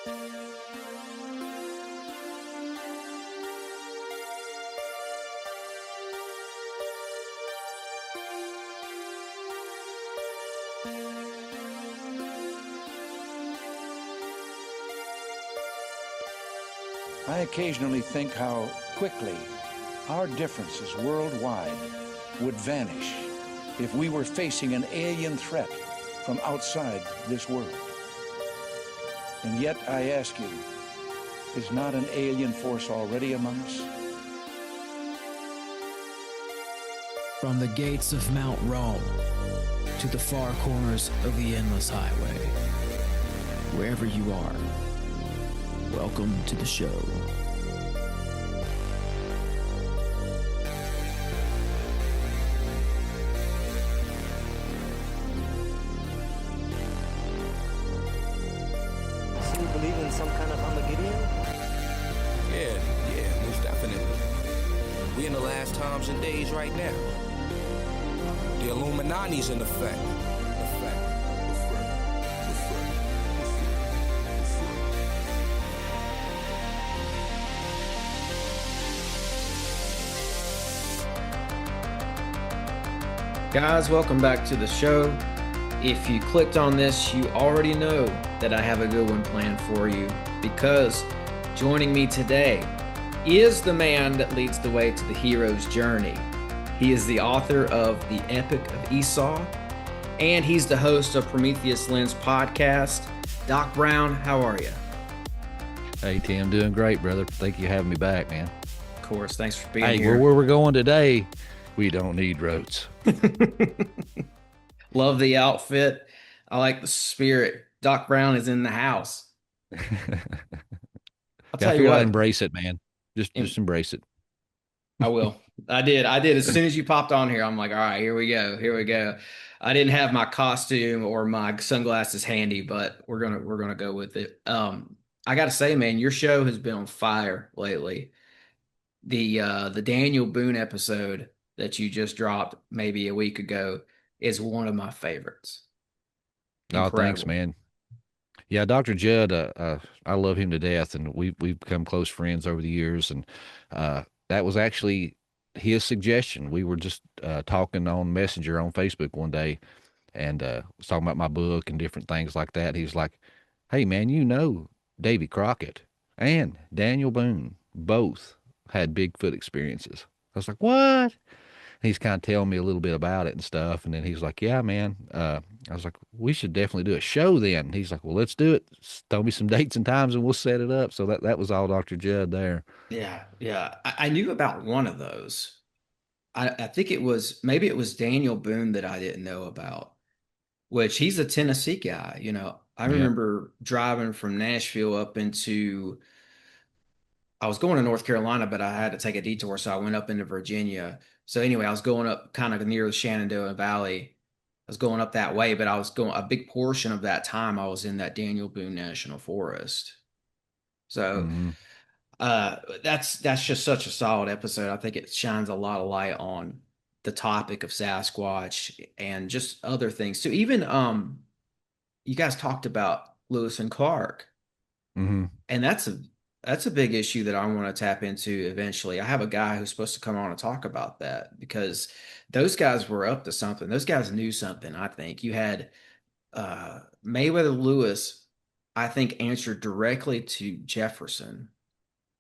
I occasionally think how quickly our differences worldwide would vanish if we were facing an alien threat from outside this world. And yet I ask you, is not an alien force already among us? From the gates of Mount Rome to the far corners of the endless highway, wherever you are, welcome to the show. So you believe in some kind of Armageddon? Yeah, most definitely. We in the last times and days right now. The Illuminati's in effect. Guys, welcome back to the show. If you clicked on this, you already know that I have a good one planned for you, because joining me today is the man that leads the way to the hero's journey. He is the author of The Epic of Esau, and he's the host of Prometheus Lens podcast. Doc Brown, how are you? Hey, Tim, doing great, brother. Thank you for having me back, man. Of course, thanks for being Hey, here. where we're going today, we don't need roads. Love the outfit. I like the spirit. Doc Brown is in the house. I'll tell you what. Embrace it, man. Just embrace it. I will. I did. As soon as you popped on here, I'm like, all right, here we go. I didn't have my costume or my sunglasses handy, but we're gonna go with it. I gotta say, man, your show has been on fire lately. The Daniel Boone episode that you just dropped maybe a week ago is one of my favorites. Incredible. Oh, thanks, man. Yeah, Dr. Judd, I love him to death, and we've become close friends over the years. And that was actually his suggestion. We were just talking on Messenger on Facebook one day, and was talking about my book and different things like that. He's like, "Hey, man, you know Davy Crockett and Daniel Boone both had Bigfoot experiences." I was like, "What?" He's kind of telling me a little bit about it and stuff. And then he's like, "Yeah, man." I was like, "We should definitely do a show then." And he's like, "Well, let's do it. Throw me some dates and times and we'll set it up." So that was all Dr. Judd there. Yeah. I knew about one of those. I think it was Daniel Boone that I didn't know about, which he's a Tennessee guy. You know, I remember driving from Nashville up into, I was going to North Carolina, but I had to take a detour. So I went up into Virginia. So anyway, I was going up kind of near the Shenandoah Valley. I was going up that way, but I was going a big portion of that time I was in that Daniel Boone National Forest. So that's just such a solid episode. I think it shines a lot of light on the topic of Sasquatch and just other things. So even you guys talked about Lewis and Clark. Mm-hmm. And that's a big issue that I want to tap into eventually. I have a guy who's supposed to come on and talk about that, because those guys were up to something. Those guys knew something. I think you had Mayweather Lewis, I think, answered directly to Jefferson.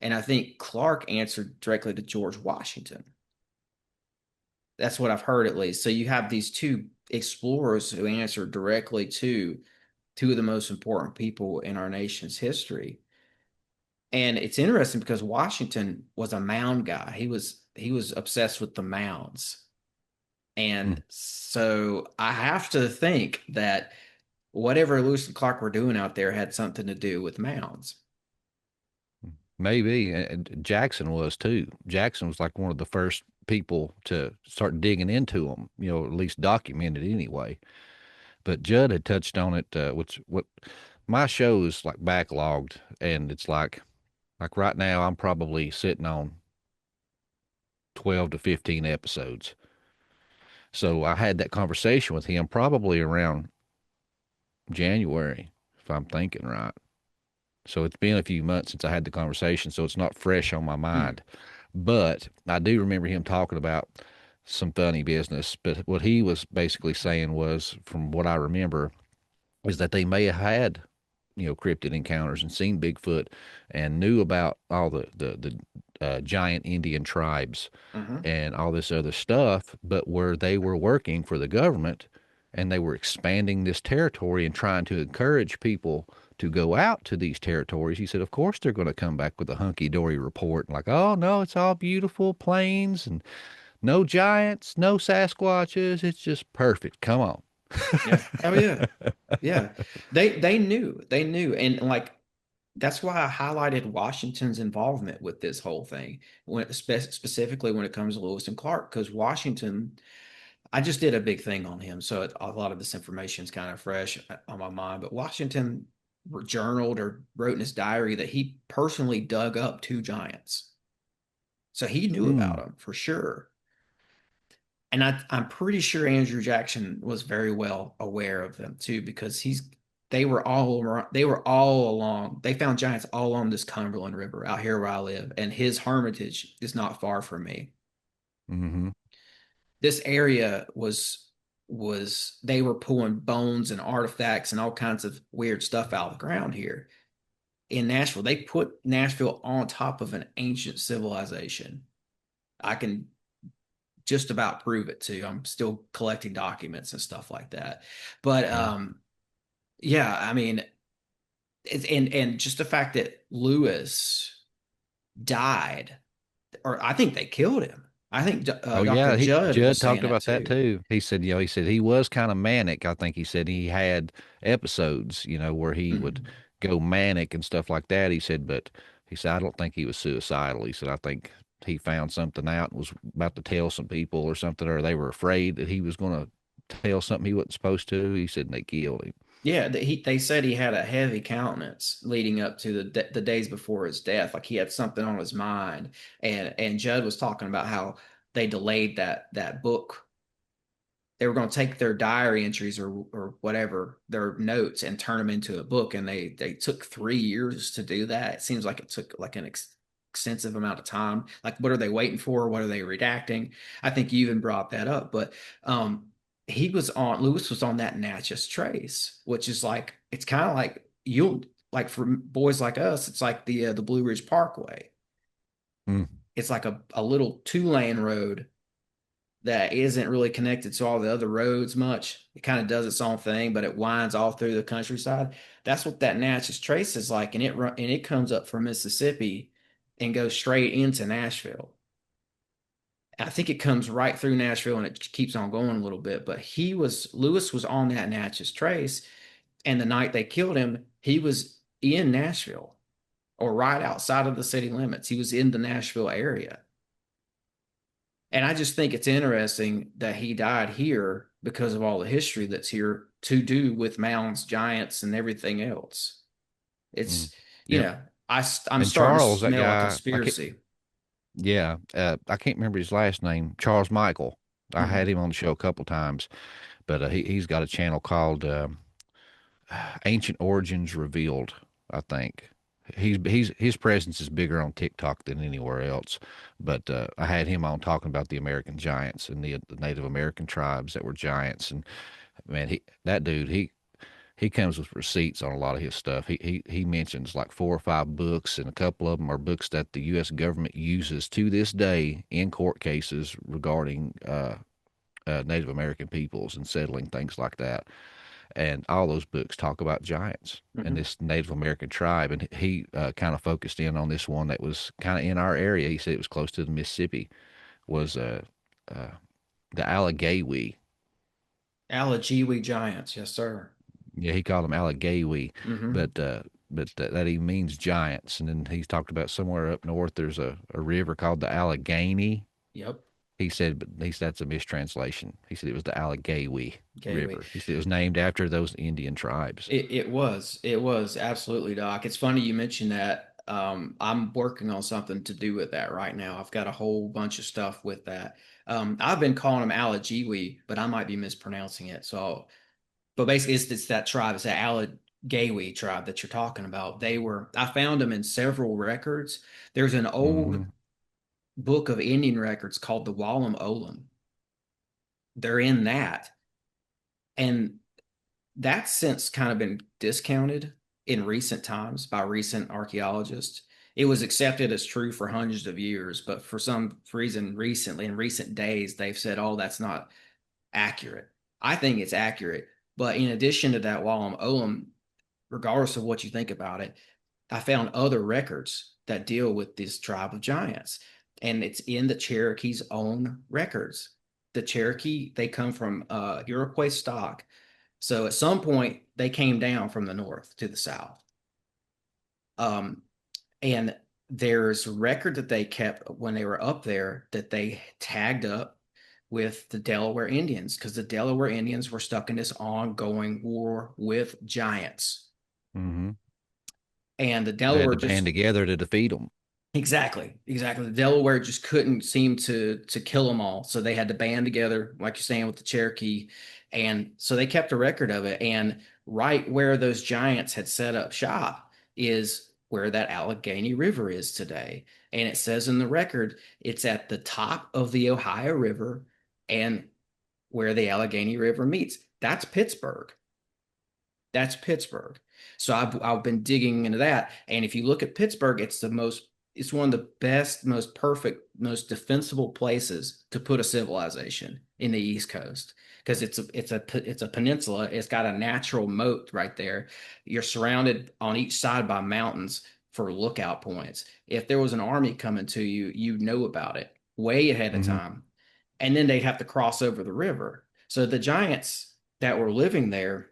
And I think Clark answered directly to George Washington. That's what I've heard, at least. So you have these two explorers who answered directly to two of the most important people in our nation's history. And it's interesting because Washington was a mound guy. He was obsessed with the mounds. And so I have to think that whatever Lewis and Clark were doing out there had something to do with mounds. Maybe. And Jackson was too. Jackson was like one of the first people to start digging into them, at least documented anyway. But Judd had touched on it, what my show is like backlogged, and it's like right now I'm probably sitting on 12 to 15 episodes. So I had that conversation with him probably around January, if I'm thinking right. So it's been a few months since I had the conversation, so it's not fresh on my Mm. mind. But I do remember him talking about some funny business. But what he was basically saying was, from what I remember, is that they may have had, cryptid encounters and seen Bigfoot and knew about all the giant Indian tribes Mm-hmm. and all this other stuff, but where they were working for the government and they were expanding this territory and trying to encourage people to go out to these territories. He said, of course, they're going to come back with a hunky dory report and like, oh, no, it's all beautiful plains and no giants, no Sasquatches. It's just perfect. Come on. Yeah. Oh yeah. Yeah. They knew. And like, that's why I highlighted Washington's involvement with this whole thing, specifically when it comes to Lewis and Clark, because Washington, I just did a big thing on him, so a lot of this information is kind of fresh on my mind. But Washington journaled or wrote in his diary that he personally dug up two giants, so he knew about Mm. them for sure. And I'm pretty sure Andrew Jackson was very well aware of them too, because they were all around, they were all along. They found giants all along this Cumberland River out here where I live, and his hermitage is not far from me. Mm-hmm. This area was they were pulling bones and artifacts and all kinds of weird stuff out of the ground here in Nashville. They put Nashville on top of an ancient civilization. I can just about prove it too. I'm still collecting documents and stuff like that. But Yeah. yeah, I mean, and just the fact that Lewis died, or I think they killed him. I think Oh Dr. yeah, Judd was Judd saying talked that about that too. too. He said he was kind of manic. I think he said he had episodes, where he would go manic and stuff like that. He said, but he said I don't think he was suicidal. He said I think he found something out and was about to tell some people or something, or they were afraid that he was going to tell something he wasn't supposed to. He said and they killed him. Yeah, they said he had a heavy countenance leading up to the days before his death, like he had something on his mind. And Judd was talking about how they delayed that book. They were going to take their diary entries or whatever, their notes, and turn them into a book, and they took 3 years to do that. It seems like it took like an extensive amount of time. Like, what are they waiting for? What are they redacting? I think you even brought that up, but Lewis was on that Natchez Trace, which is like, it's kind of like, you'll like, for boys like us, it's like the Blue Ridge Parkway. Mm. It's like a little 2-lane road that isn't really connected to all the other roads much. It kind of does its own thing, but it winds all through the countryside. That's what that Natchez Trace is like, and it comes up from Mississippi and goes straight into Nashville. I think it comes right through Nashville and it keeps on going a little bit. But Lewis was on that Natchez Trace, and the night they killed him, he was in Nashville or right outside of the city limits. He was in the Nashville area. And I just think it's interesting that he died here because of all the history that's here to do with mounds, giants, and everything else. Mm. It's, Yep. I'm And starting to Charles, that smell a guy, conspiracy. I can't remember his last name. Charles Michael. I Mhm. had him on the show a couple times, but he's got a channel called Ancient Origins Revealed, I think. His presence is bigger on TikTok than anywhere else. But I had him on talking about the American giants and the Native American tribes that were giants. And man, that dude he comes with receipts on a lot of his stuff. He mentions like 4 or 5 books, and a couple of them are books that the U.S. government uses to this day in court cases regarding Native American peoples and settling things like that. And all those books talk about giants and Mhm. this Native American tribe. And he kind of focused in on this one that was kind of in our area. He said it was close to the Mississippi. Was uh, the Allegheny. Allegheny giants, yes, sir. Yeah, he called them Allegheny, Hmm. but that he means giants. And then he's talked about somewhere up north. There's a river called the Allegheny. Yep. He said, but that's a mistranslation. He said it was the Allegheny Gateway. River. He said it was named after those Indian tribes. It was absolutely, Doc. It's funny you mentioned that. I'm working on something to do with that right now. I've got a whole bunch of stuff with that. I've been calling them Allegheny, but I might be mispronouncing it. So, but basically, it's that tribe. It's that Gawi tribe that you're talking about. I found them in several records. There's an old Mm-hmm. book of Indian records called the Wallam Olam. They're in that. And that's since kind of been discounted in recent times by recent archaeologists. It was accepted as true for hundreds of years, but for some reason recently, in recent days, they've said, oh, that's not accurate. I think it's accurate. But in addition to that Wallam Olam, regardless of what you think about it, I found other records that deal with this tribe of giants. And it's in the Cherokee's own records. The Cherokee, they come from Iroquois stock. So at some point, they came down from the north to the south. And there's a record that they kept when they were up there that they tagged up with the Delaware Indians, because the Delaware Indians were stuck in this ongoing war with giants. Mm-hmm. And the They Delaware had to band together to defeat them. Exactly. The Delaware just couldn't seem to kill them all, so they had to band together, like you're saying, with the Cherokee, and so they kept a record of it. And right where those giants had set up shop is where that Allegheny River is today. And it says in the record it's at the top of the Ohio River and where the Allegheny River meets. That's Pittsburgh. That's Pittsburgh. So I've been digging into that, and if you look at Pittsburgh, it's one of the best, most perfect, most defensible places to put a civilization in the East Coast, because it's a peninsula. It's got a natural moat right there. You're surrounded on each side by mountains for lookout points. If there was an army coming to you, you know about it way ahead of time, and then they'd have to cross over the river. So the giants that were living there.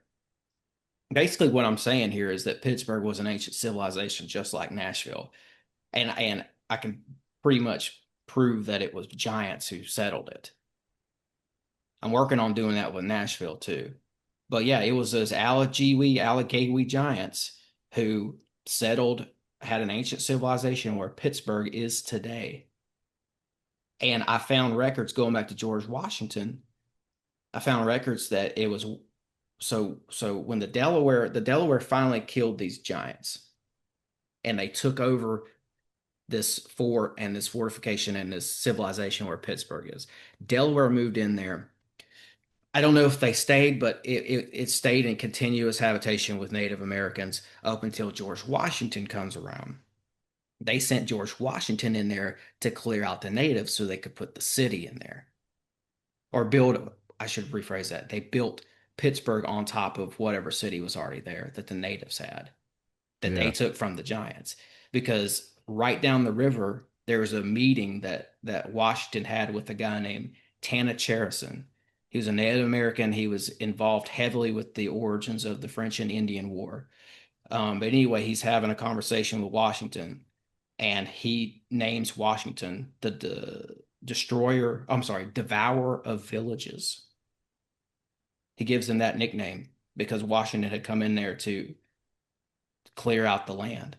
Basically, what I'm saying here is that Pittsburgh was an ancient civilization, just like Nashville. And I can pretty much prove that it was giants who settled it. I'm working on doing that with Nashville too. But yeah, it was those Allegheny giants who settled, had an ancient civilization where Pittsburgh is today. And I found records going back to George Washington. I found records that it was so when the Delaware finally killed these giants and they took over this fort and this fortification and this civilization where Pittsburgh is. Delaware moved in there. I don't know if they stayed, but it stayed in continuous habitation with Native Americans up until George Washington comes around. They sent George Washington in there to clear out the natives so they could put the city in there. Or build, I should rephrase that. They built Pittsburgh on top of whatever city was already there that the natives had, that they took from the giants. Because right down the river, there was a meeting that Washington had with a guy named Tana Cherison. He was a Native American. He was involved heavily with the origins of the French and Indian War. But anyway, he's having a conversation with Washington, and he names Washington the devourer of villages. He gives him that nickname because Washington had come in there to clear out the land.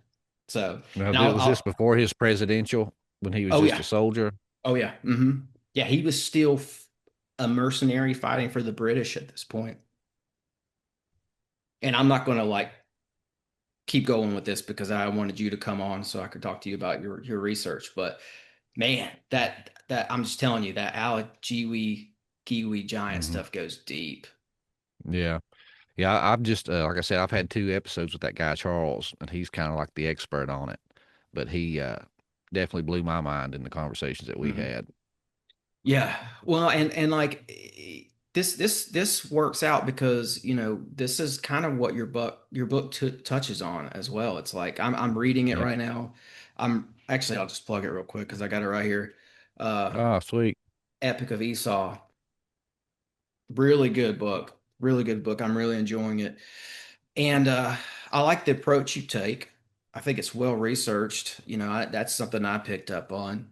So now was this before his presidential, when he was just a soldier? Oh yeah. Mm-hmm. Yeah, he was still a mercenary fighting for the British at this point. And I'm not going to keep going with this because I wanted you to come on so I could talk to you about your research. But man, that I'm just telling you, that Allegheny giant stuff goes deep. Yeah. I've just like I said, I've had 2 episodes with that guy Charles, and he's kind of like the expert on it. But he definitely blew my mind in the conversations that we had. Yeah, well, and this works out because this is kind of what your book touches on as well. It's like I'm reading it right now. I'll just plug it real quick because I got it right here. Sweet. Epic of Esau. Really good book. Really good book. I'm really enjoying it. And I like the approach you take. I think it's well researched. That's something I picked up on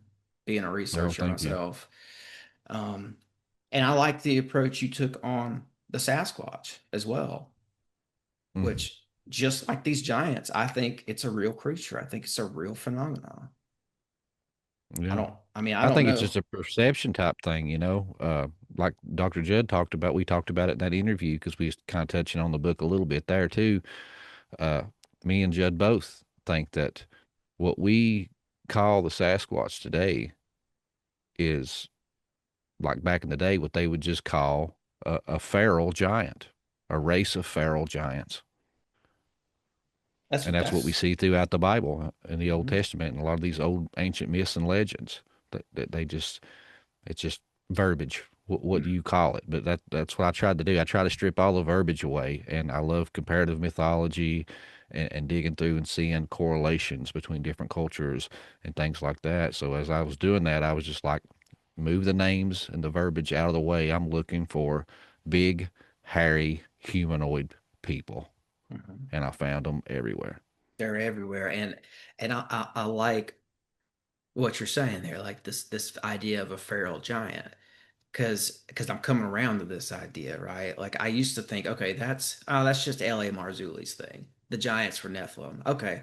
being a researcher myself. And I like the approach you took on the Sasquatch as well, which, just like these giants, I think it's a real creature. I think it's a real phenomenon. Yeah. I think know. it's just a perception type thing, like Dr. Judd talked about. We talked about it in that interview because we was kind of touching on the book a little bit there too. uh, me and Judd both think that what we call the Sasquatch today is like back in the day, what they would just call a feral giant, a race of feral giants. And that's what we see throughout the Bible in the Old Testament and a lot of these old ancient myths and legends that they just, it's just verbiage. What do you call it? But that's what I tried to do. I try to strip all the verbiage away, and I love comparative mythology and digging through and seeing correlations between different cultures and things like that. So as I was doing that, I was just like, move the names and the verbiage out of the way. I'm looking for big, hairy, humanoid people, and I found them everywhere. They're everywhere, and I like what you're saying there, like this idea of a feral giant, because I'm coming around to this idea, right? Like I used to think, okay, that's just L.A. Marzulli's thing. The giants were Nephilim. Okay,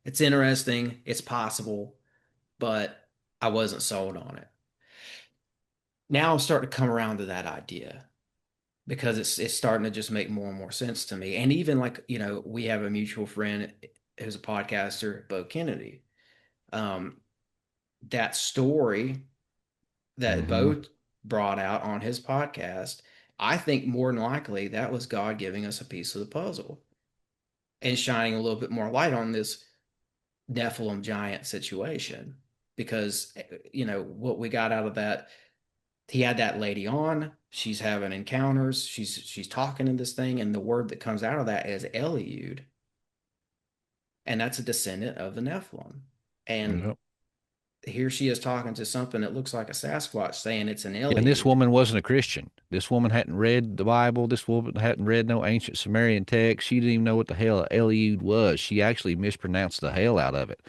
it's interesting, it's possible, but I wasn't sold on it. Now I'm starting to come around to that idea because it's starting to just make more and more sense to me. And even like, we have a mutual friend who's a podcaster, Bo Kennedy. That story that Bo brought out on his podcast, I think more than likely that was God giving us a piece of the puzzle and shining a little bit more light on this Nephilim giant situation. Because, what we got out of that, he had that lady on, she's having encounters, she's talking to this thing, and the word that comes out of that is Eliud. And that's a descendant of the Nephilim. And here she is talking to something that looks like a Sasquatch, saying it's an Eliud. And this woman wasn't a Christian. This woman hadn't read the Bible. This woman hadn't read no ancient Sumerian text. She didn't even know what the hell Eliud was. She actually mispronounced the hell out of it.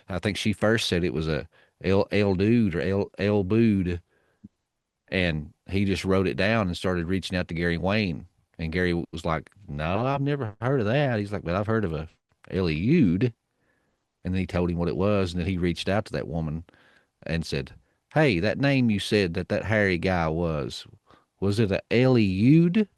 I think she first said it was a El Dude or El Bood, and he just wrote it down and started reaching out to Gary Wayne. And Gary was like, "No, I've never heard of that." He's like, "But I've heard of a Eliud." And then he told him what it was, and then he reached out to that woman and said, "Hey, that name you said that hairy guy was it a Eliud?"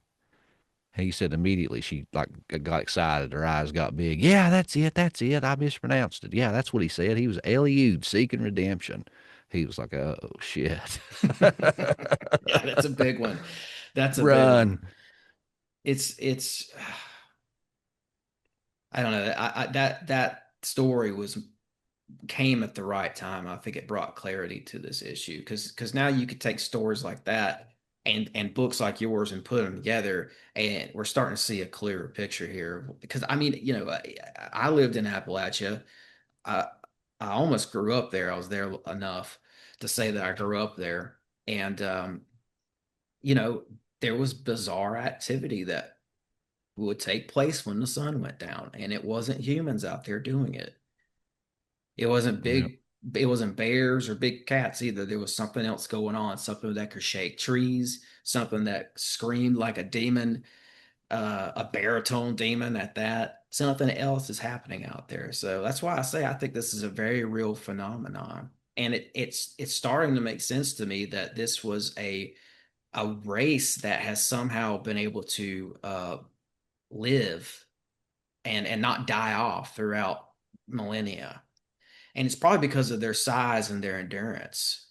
He said immediately she like got excited. Her eyes got big. "Yeah, that's it. That's it. I mispronounced it. Yeah, that's what he said. He was Eliud seeking redemption." He was like, "Oh shit." Yeah, that's a big one. That's a big one. It's I don't know. That story came at the right time. I think it brought clarity to this issue because now you could take stories like that and books like yours and put them together, and we're starting to see a clearer picture here. Because I mean, I lived in Appalachia. I I almost grew up there. I was there enough to say that I grew up there, and you know, there was bizarre activity that would take place when the sun went down, and it wasn't humans out there doing it. It wasn't Yep. big, it wasn't bears or big cats either. There was something else going on, something that could shake trees, something that screamed like a demon, a baritone demon at that. Something else is happening out there. So that's why I say I think this is a very real phenomenon. And it's starting to make sense to me that this was a race that has somehow been able to live and not die off throughout millennia. And it's probably because of their size and their endurance,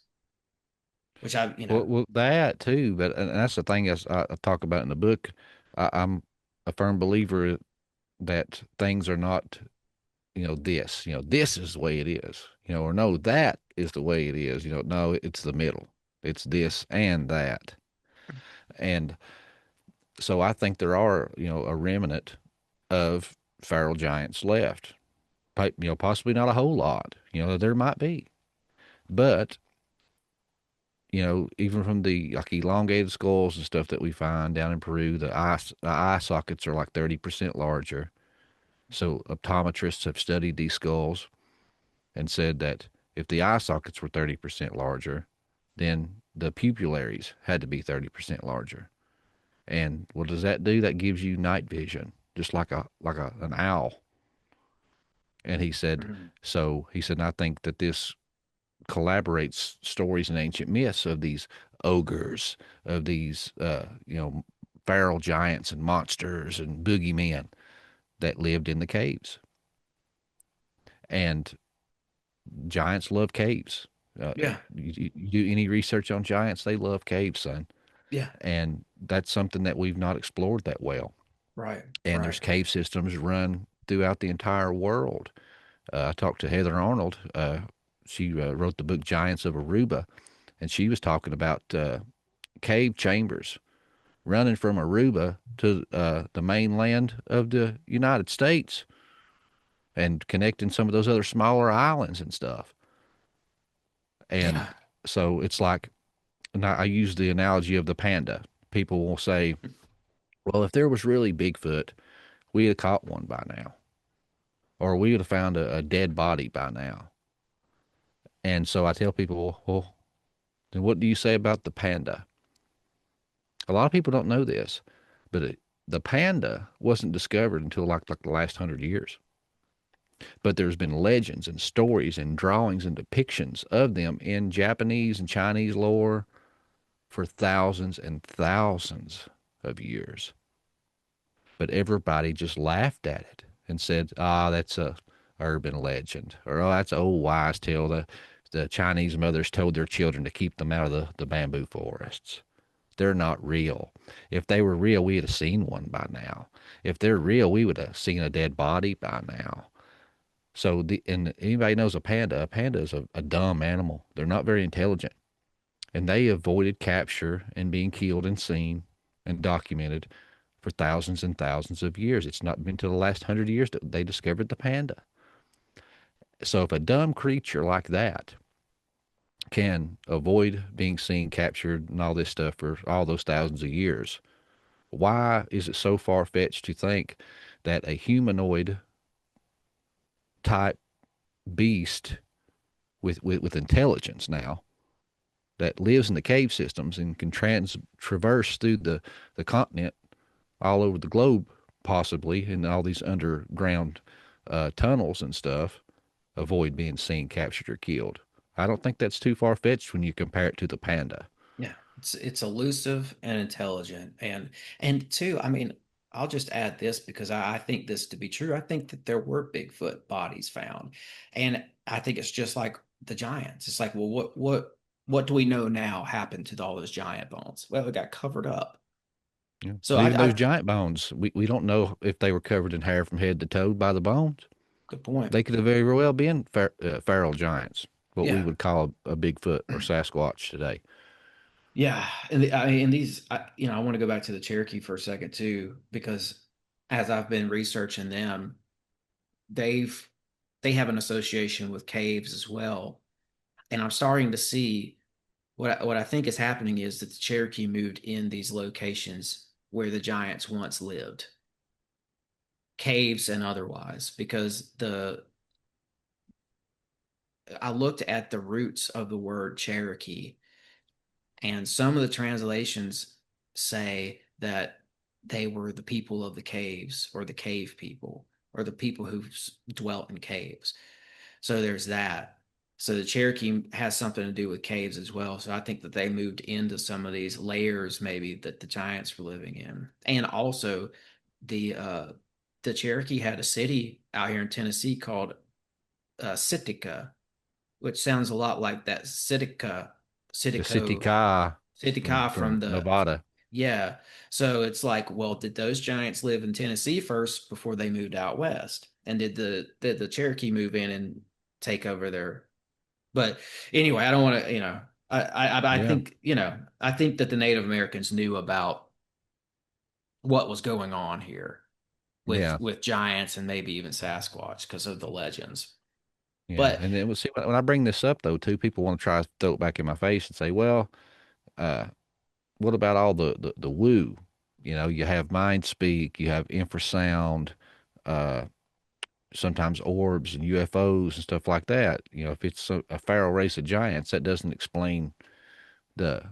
which Well, that too, but and that's the thing as I talk about in the book. I'm a firm believer that things are not, this is the way it is, or no, that is the way it is, no, it's the middle. It's this and that. And so I think there are, a remnant of feral giants left. Possibly not a whole lot, there might be, but even from the like elongated skulls and stuff that we find down in Peru, the eye sockets are like 30% larger. So optometrists have studied these skulls and said that if the eye sockets were 30% larger, then the pupillaries had to be 30% larger. And what does that do? That gives you night vision, just like an owl. And he said, and I think that this collaborates stories and ancient myths of these ogres, of these, feral giants and monsters and boogeymen that lived in the caves. And giants love caves. Yeah. You do any research on giants, they love caves, son. Yeah. And that's something that we've not explored that well. Right. And Right. there's cave systems run throughout the entire world. I talked to Heather Arnold. She wrote the book Giants of Aruba, and she was talking about cave chambers running from Aruba to the mainland of the United States and connecting some of those other smaller islands and stuff. And Yeah. so it's like, and I use the analogy of the panda. People will say, well, if there was really Bigfoot, we'd have caught one by now, or we would have found a dead body by now. And so I tell people, well, then what do you say about the panda? A lot of people don't know this, but the panda wasn't discovered until like the last 100 years. But there's been legends and stories and drawings and depictions of them in Japanese and Chinese lore for thousands and thousands of years. But everybody just laughed at it and said, that's a urban legend, or that's an old wise tale. The Chinese mothers told their children to keep them out of the bamboo forests. They're not real. If they were real, we'd have seen one by now. If they're real, we would have seen a dead body by now. So, and anybody knows a panda is a dumb animal. They're not very intelligent. And they avoided capture and being killed and seen and documented for thousands and thousands of years. It's not been until the last 100 years that they discovered the panda. So if a dumb creature like that can avoid being seen, captured, and all this stuff for all those thousands of years, why is it so far-fetched to think that a humanoid type beast with intelligence now that lives in the cave systems and can traverse through the continent all over the globe, possibly in all these underground tunnels and stuff, avoid being seen, captured, or killed? I don't think that's too far-fetched when you compare it to the panda. Yeah, it's elusive and intelligent, and two, I mean, I'll just add this because I think this to be true. I think that there were Bigfoot bodies found, and I think it's just like the giants. It's like, well, what do we know now happened to all those giant bones? Well, it got covered up. Yeah. So And even I those giant bones, we don't know if they were covered in hair from head to toe by the bones. good point. They could have very well been feral giants, what we Yeah, would call a Bigfoot or Sasquatch today. yeah, and I mean, and these, I want to go back to the Cherokee for a second too, because as I've been researching them, they've they have an association with caves as well, and I'm starting to see what I think is happening is that the Cherokee moved in these locations where the giants once lived, caves and otherwise, because the I looked at the roots of the word Cherokee, and some of the translations say that they were the people of the caves, or the cave people, or the people who dwelt in caves. So there's that. So the Cherokee has something to do with caves as well. So I think that they moved into some of these layers maybe that the giants were living in. And also the the Cherokee had a city out here in Tennessee called Sitka, which sounds a lot like that Sitka, The Sitico, Sitka Sitka from from the Nevada. yeah. So it's like, well, did those giants live in Tennessee first before they moved out west? And did the Cherokee move in and take over their? But anyway, I don't want to, I Yeah, think, I think that the Native Americans knew about what was going on here with yeah, giants and maybe even Sasquatch because of the legends. yeah. But And then we'll see when I bring this up though, too, people want to try to throw it back in my face and say, well, uh, what about all the woo? You know, you have mind speak, you have infrasound, uh, sometimes orbs and UFOs and stuff like that. You know, if it's a feral race of giants, that doesn't explain the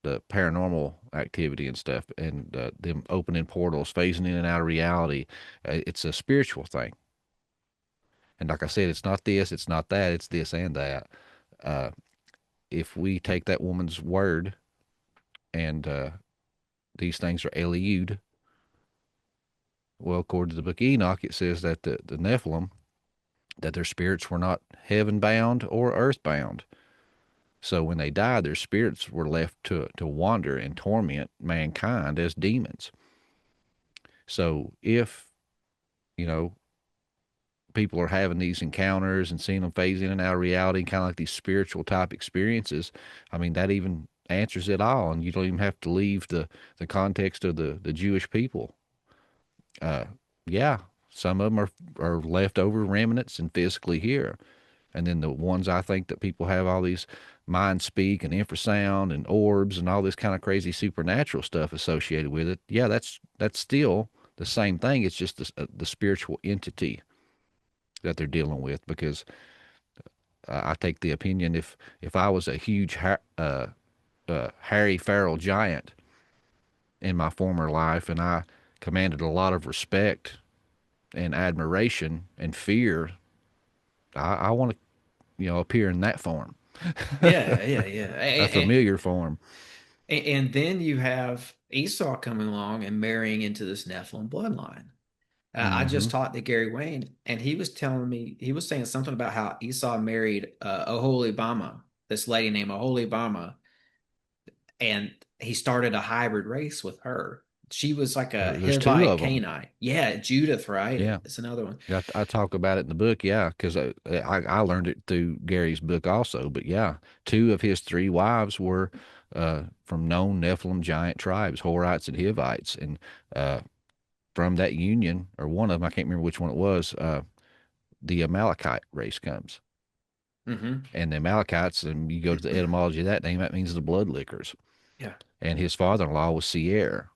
paranormal activity and stuff, and them opening portals, phasing in and out of reality. It's a spiritual thing. And like I said, it's not this, it's not that, it's this and that. Uh, if we take that woman's word and these things are LEU'd, Well, according to the book of Enoch, it says that the Nephilim, that their spirits were not heaven bound or earth bound. So when they died, their spirits were left to wander and torment mankind as demons. So if, you know, people are having these encounters and seeing them phase in and out of reality, kind of like these spiritual type experiences, I mean, that even answers it all. And you don't even have to leave the context of the Jewish people. Yeah, some of them are leftover remnants and physically here. And then the ones I think that people have all these mind speak and infrasound and orbs and all this kind of crazy supernatural stuff associated with it. Yeah, that's still the same thing. It's just the spiritual entity that they're dealing with. Because I take the opinion, if I was a huge hairy feral giant in my former life and I commanded a lot of respect and admiration and fear, I want to, appear in that form. Yeah, yeah, yeah. A familiar form. And then you have Esau coming along and marrying into this Nephilim bloodline. I just talked to Gary Wayne, and he was telling me, he was saying something about how Esau married Oholibama, this lady named Oholibama, and he started a hybrid race with her. She was like a There's two Hivite of them. Canaanite. Yeah, Judith, right? Yeah. It's another one. Yeah, I talk about it in the book, yeah, because I learned it through Gary's book also. But yeah, two of his three wives were from known Nephilim giant tribes, Horites and Hivites. And from that union, or one of them, I can't remember which one it was, the Amalekite race comes. And the Amalekites, and you go to the etymology of that name, that means the blood lickers. Yeah. And his father-in-law was Seir,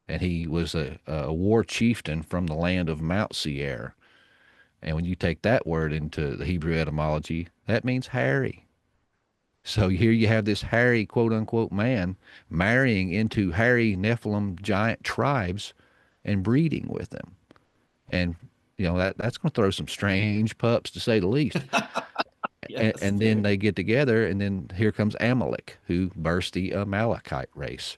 and he was a war chieftain from the land of Mount Seir. And when you take that word into the Hebrew etymology, that means hairy. So here you have this hairy, quote unquote, man marrying into hairy Nephilim giant tribes and breeding with them. And, that's going to throw some strange pups, to say the least. Yes, and then they get together, and then here comes Amalek, who burst the Amalekite race.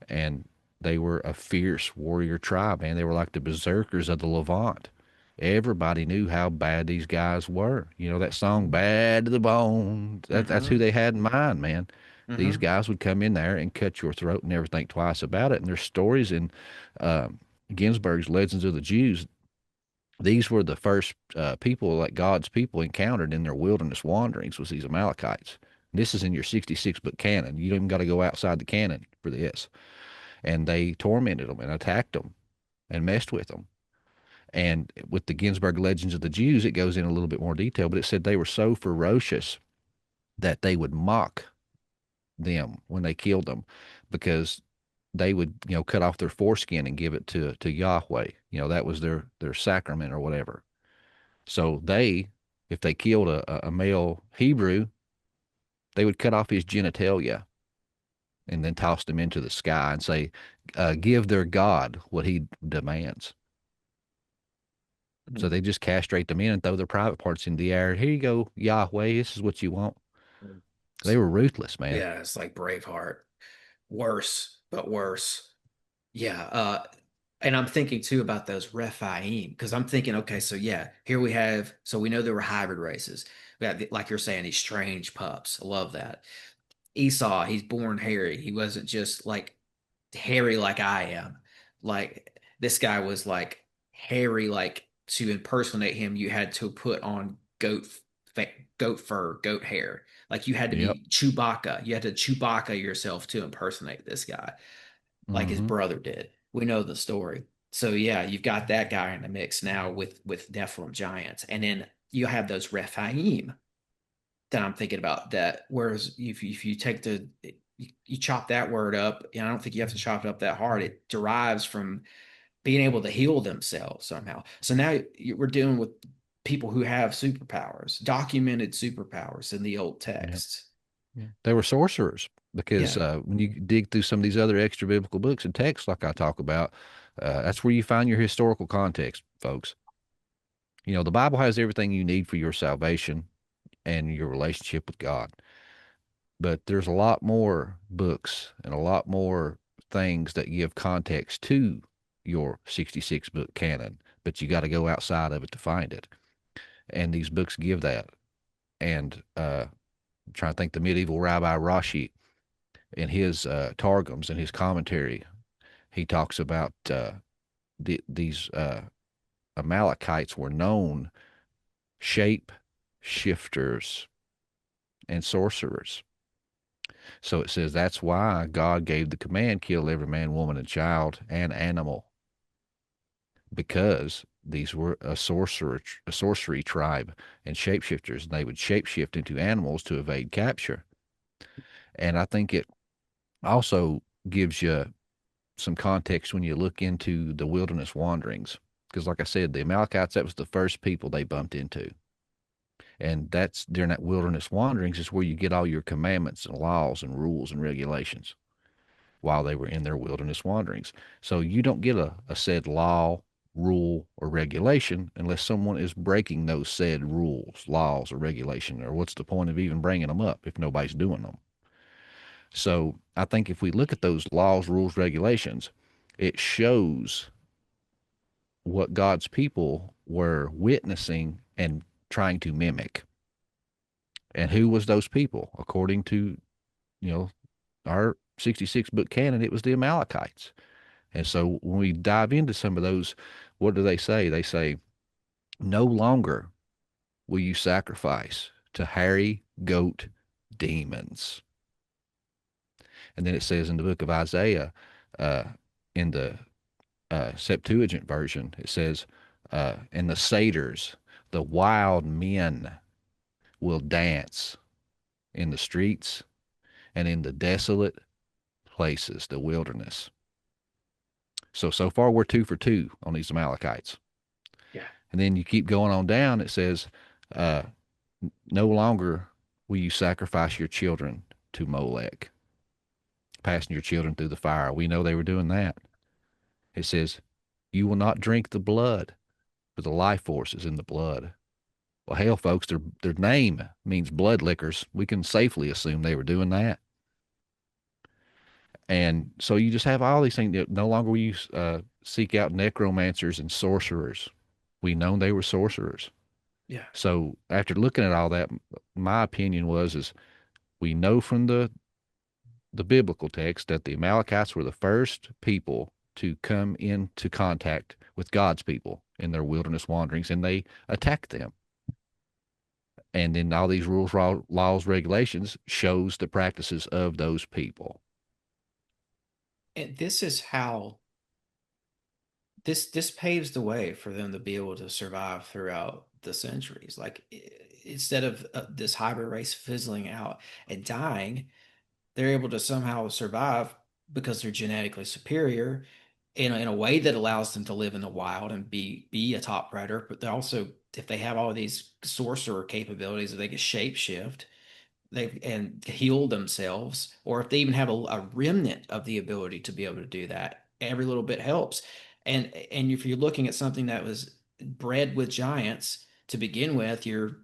And they were a fierce warrior tribe, man. They were like the berserkers of the Levant. Everybody knew how bad these guys were. That song, Bad to the Bone, that's who they had in mind, man. These guys would come in there and cut your throat and never think twice about it. And there's stories in Ginsberg's Legends of the Jews. These were the first people that God's people encountered in their wilderness wanderings, was these Amalekites. And this is in your 66-book canon. You don't even got to go outside the canon for this. And they tormented them and attacked them and messed with them. And with the Ginsberg Legends of the Jews, it goes in a little bit more detail, but it said they were so ferocious that they would mock them when they killed them, because they would, cut off their foreskin and give it to Yahweh. That was their sacrament or whatever. So if they killed a male Hebrew, they would cut off his genitalia and then toss them into the sky and say, give their God what he demands. So they just castrate them in and throw their private parts in the air. Here you go, Yahweh, this is what you want. They were ruthless, man. Yeah, it's like Braveheart. Worse, but worse. Yeah. And I'm thinking too about those Rephaim, because I'm thinking, okay, so yeah, here we have, so we know there were hybrid races. We got, like you're saying, these strange pups. I love that. Esau, he's born hairy. He wasn't just like hairy like I am. Like this guy was like hairy, like to impersonate him, you had to put on goat fur, goat hair. Like you had to be Chewbacca. You had to Chewbacca yourself to impersonate this guy, like his brother did. We know the story. So yeah, you've got that guy in the mix now with Nephilim giants, and then you have those Rephaim that I'm thinking about. That whereas if you take you chop that word up, and I don't think you have to chop it up that hard. It derives from being able to heal themselves somehow. So now we're dealing with people who have superpowers, documented superpowers in the old texts. Yeah. They were sorcerers, because when you dig through some of these other extra biblical books and texts like I talk about, that's where you find your historical context, folks. The Bible has everything you need for your salvation and your relationship with God. But there's a lot more books and a lot more things that give context to your 66 book canon, but you got to go outside of it to find it. And these books give that. And I'm trying to think, the medieval Rabbi Rashi, in his Targums and his commentary, he talks about these Amalekites were known shape shifters and sorcerers. So it says that's why God gave the command, kill every man, woman, and child and animal, because these were a sorcery tribe and shapeshifters, and they would shapeshift into animals to evade capture. And I think it also gives you some context when you look into the wilderness wanderings, because like I said, the Amalekites, that was the first people they bumped into. And that's during that wilderness wanderings is where you get all your commandments and laws and rules and regulations while they were in their wilderness wanderings. So you don't get a said law, rule, or regulation unless someone is breaking those said rules, laws, or regulation, or what's the point of even bringing them up if nobody's doing them? So I think if we look at those laws, rules, regulations, it shows what God's people were witnessing and trying to mimic. And who was those people? According to, our 66 book canon, it was the Amalekites. And so when we dive into some of those, what do they say? They say, no longer will you sacrifice to hairy goat demons. And then it says in the book of Isaiah, in the Septuagint version, it says, and the satyrs, the wild men, will dance in the streets and in the desolate places, the wilderness. So far we're 2 for 2 on these Amalekites. Yeah. And then you keep going on down, it says, no longer will you sacrifice your children to Molech, passing your children through the fire. We know they were doing that. It says, you will not drink the blood, for the life force is in the blood. Well, hell, folks, their name means blood lickers. We can safely assume they were doing that. And so you just have all these things. No longer will you seek out necromancers and sorcerers. We know they were sorcerers. Yeah. So after looking at all that, my opinion is we know from the biblical text that the Amalekites were the first people to come into contact with God's people in their wilderness wanderings, and they attacked them. And then all these rules, laws, regulations shows the practices of those people. And this is how this paves the way for them to be able to survive throughout the centuries. Like, instead of this hybrid race fizzling out and dying, they're able to somehow survive because they're genetically superior in a way that allows them to live in the wild and be a top predator. But they also, if they have all of these sorcerer capabilities, if they can shapeshift, and heal themselves, or if they even have a remnant of the ability to be able to do that, every little bit helps. And if you're looking at something that was bred with giants to begin with, you're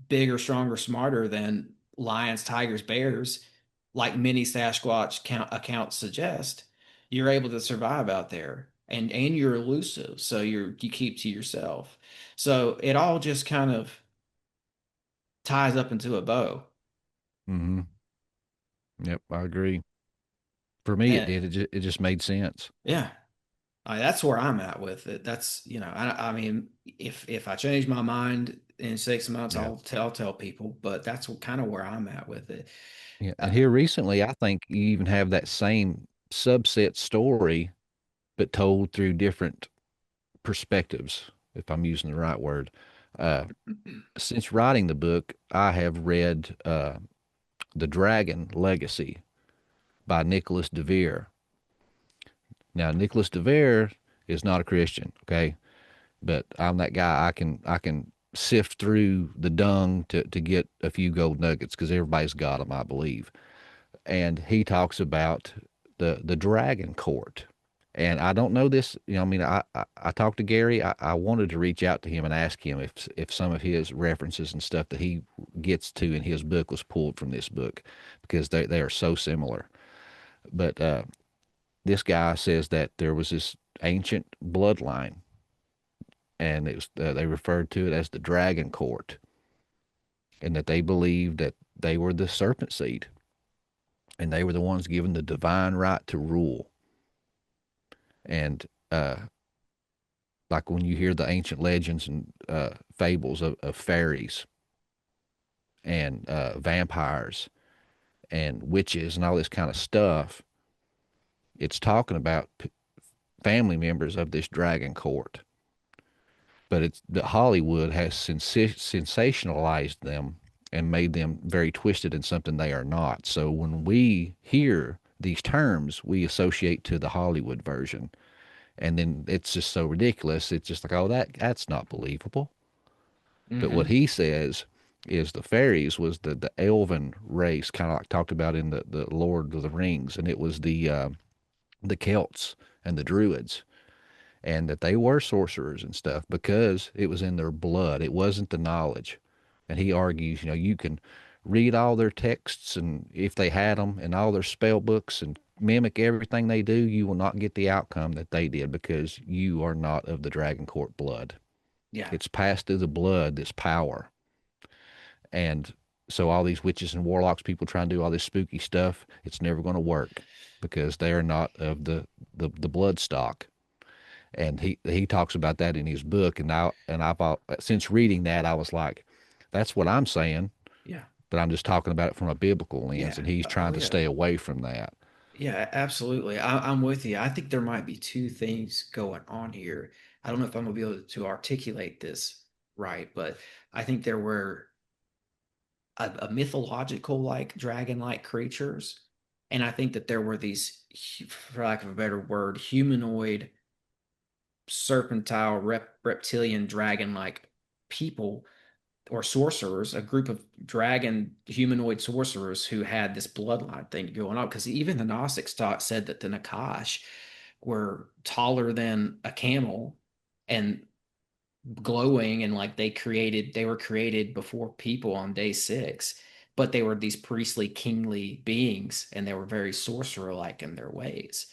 bigger, stronger, smarter than lions, tigers, bears, like many Sasquatch accounts suggest. You're able to survive out there, and you're elusive, so you keep to yourself. So it all just kind of ties up into a bow. Mm-hmm. Yep, I agree. For me, And, it did. It just made sense. yeah. That's where I'm at with it. That's, I mean, if I change my mind in 6 months, Yeah. I'll tell people, but that's kind of where I'm at with it. Yeah. And here recently, I think you even have that same subset story, but told through different perspectives, if I'm using the right word. Since writing the book, I have read The Dragon Legacy by Nicholas DeVere. Now, Nicholas DeVere is not a Christian, okay? But I'm that guy. I can sift through the dung to get a few gold nuggets, because everybody's got them, I believe. And he talks about the dragon court. And I don't know this, I mean, I talked to Gary. I wanted to reach out to him and ask him if some of his references and stuff that he gets to in his book was pulled from this book, because they are so similar. But this guy says that there was this ancient bloodline, and it was they referred to it as the dragon court, and that they believed that they were the serpent seed, and they were the ones given the divine right to rule. And like when you hear the ancient legends and fables of fairies and vampires and witches and all this kind of stuff, it's talking about family members of this dragon court. But it's that Hollywood has sensationalized them and made them very twisted in something they are not. So when we hear these terms, we associate to the Hollywood version, and then it's just so ridiculous. It's just like, oh, that's not believable. But what he says is the fairies was the elven race, kind of like talked about in the Lord of the Rings, and it was the Celts and the Druids, and that they were sorcerers and stuff because it was in their blood. It wasn't the knowledge. And he argues, you can read all their texts and if they had them and all their spell books and mimic everything they do, you will not get the outcome that they did because you are not of the dragon court blood. Yeah. It's passed through the blood, this power. And so all these witches and warlocks, people trying to do all this spooky stuff, it's never going to work because they are not of the blood stock. And he talks about that in his book. And I've since reading that, I was like, that's what I'm saying. Yeah. But I'm just talking about it from a biblical lens, Yeah. and he's trying to stay away from that. Yeah, absolutely. I'm with you. I think there might be two things going on here. I don't know if I'm gonna be able to articulate this right, but I think there were a mythological like dragon-like creatures, and I think that there were these, for lack of a better word, humanoid, serpentine, reptilian, dragon-like people or sorcerers, a group of dragon humanoid sorcerers who had this bloodline thing going on. Because even the Gnostics said that the Nakash were taller than a camel and glowing, and like they were created before people on day 6, but they were these priestly, kingly beings, and they were very sorcerer-like in their ways.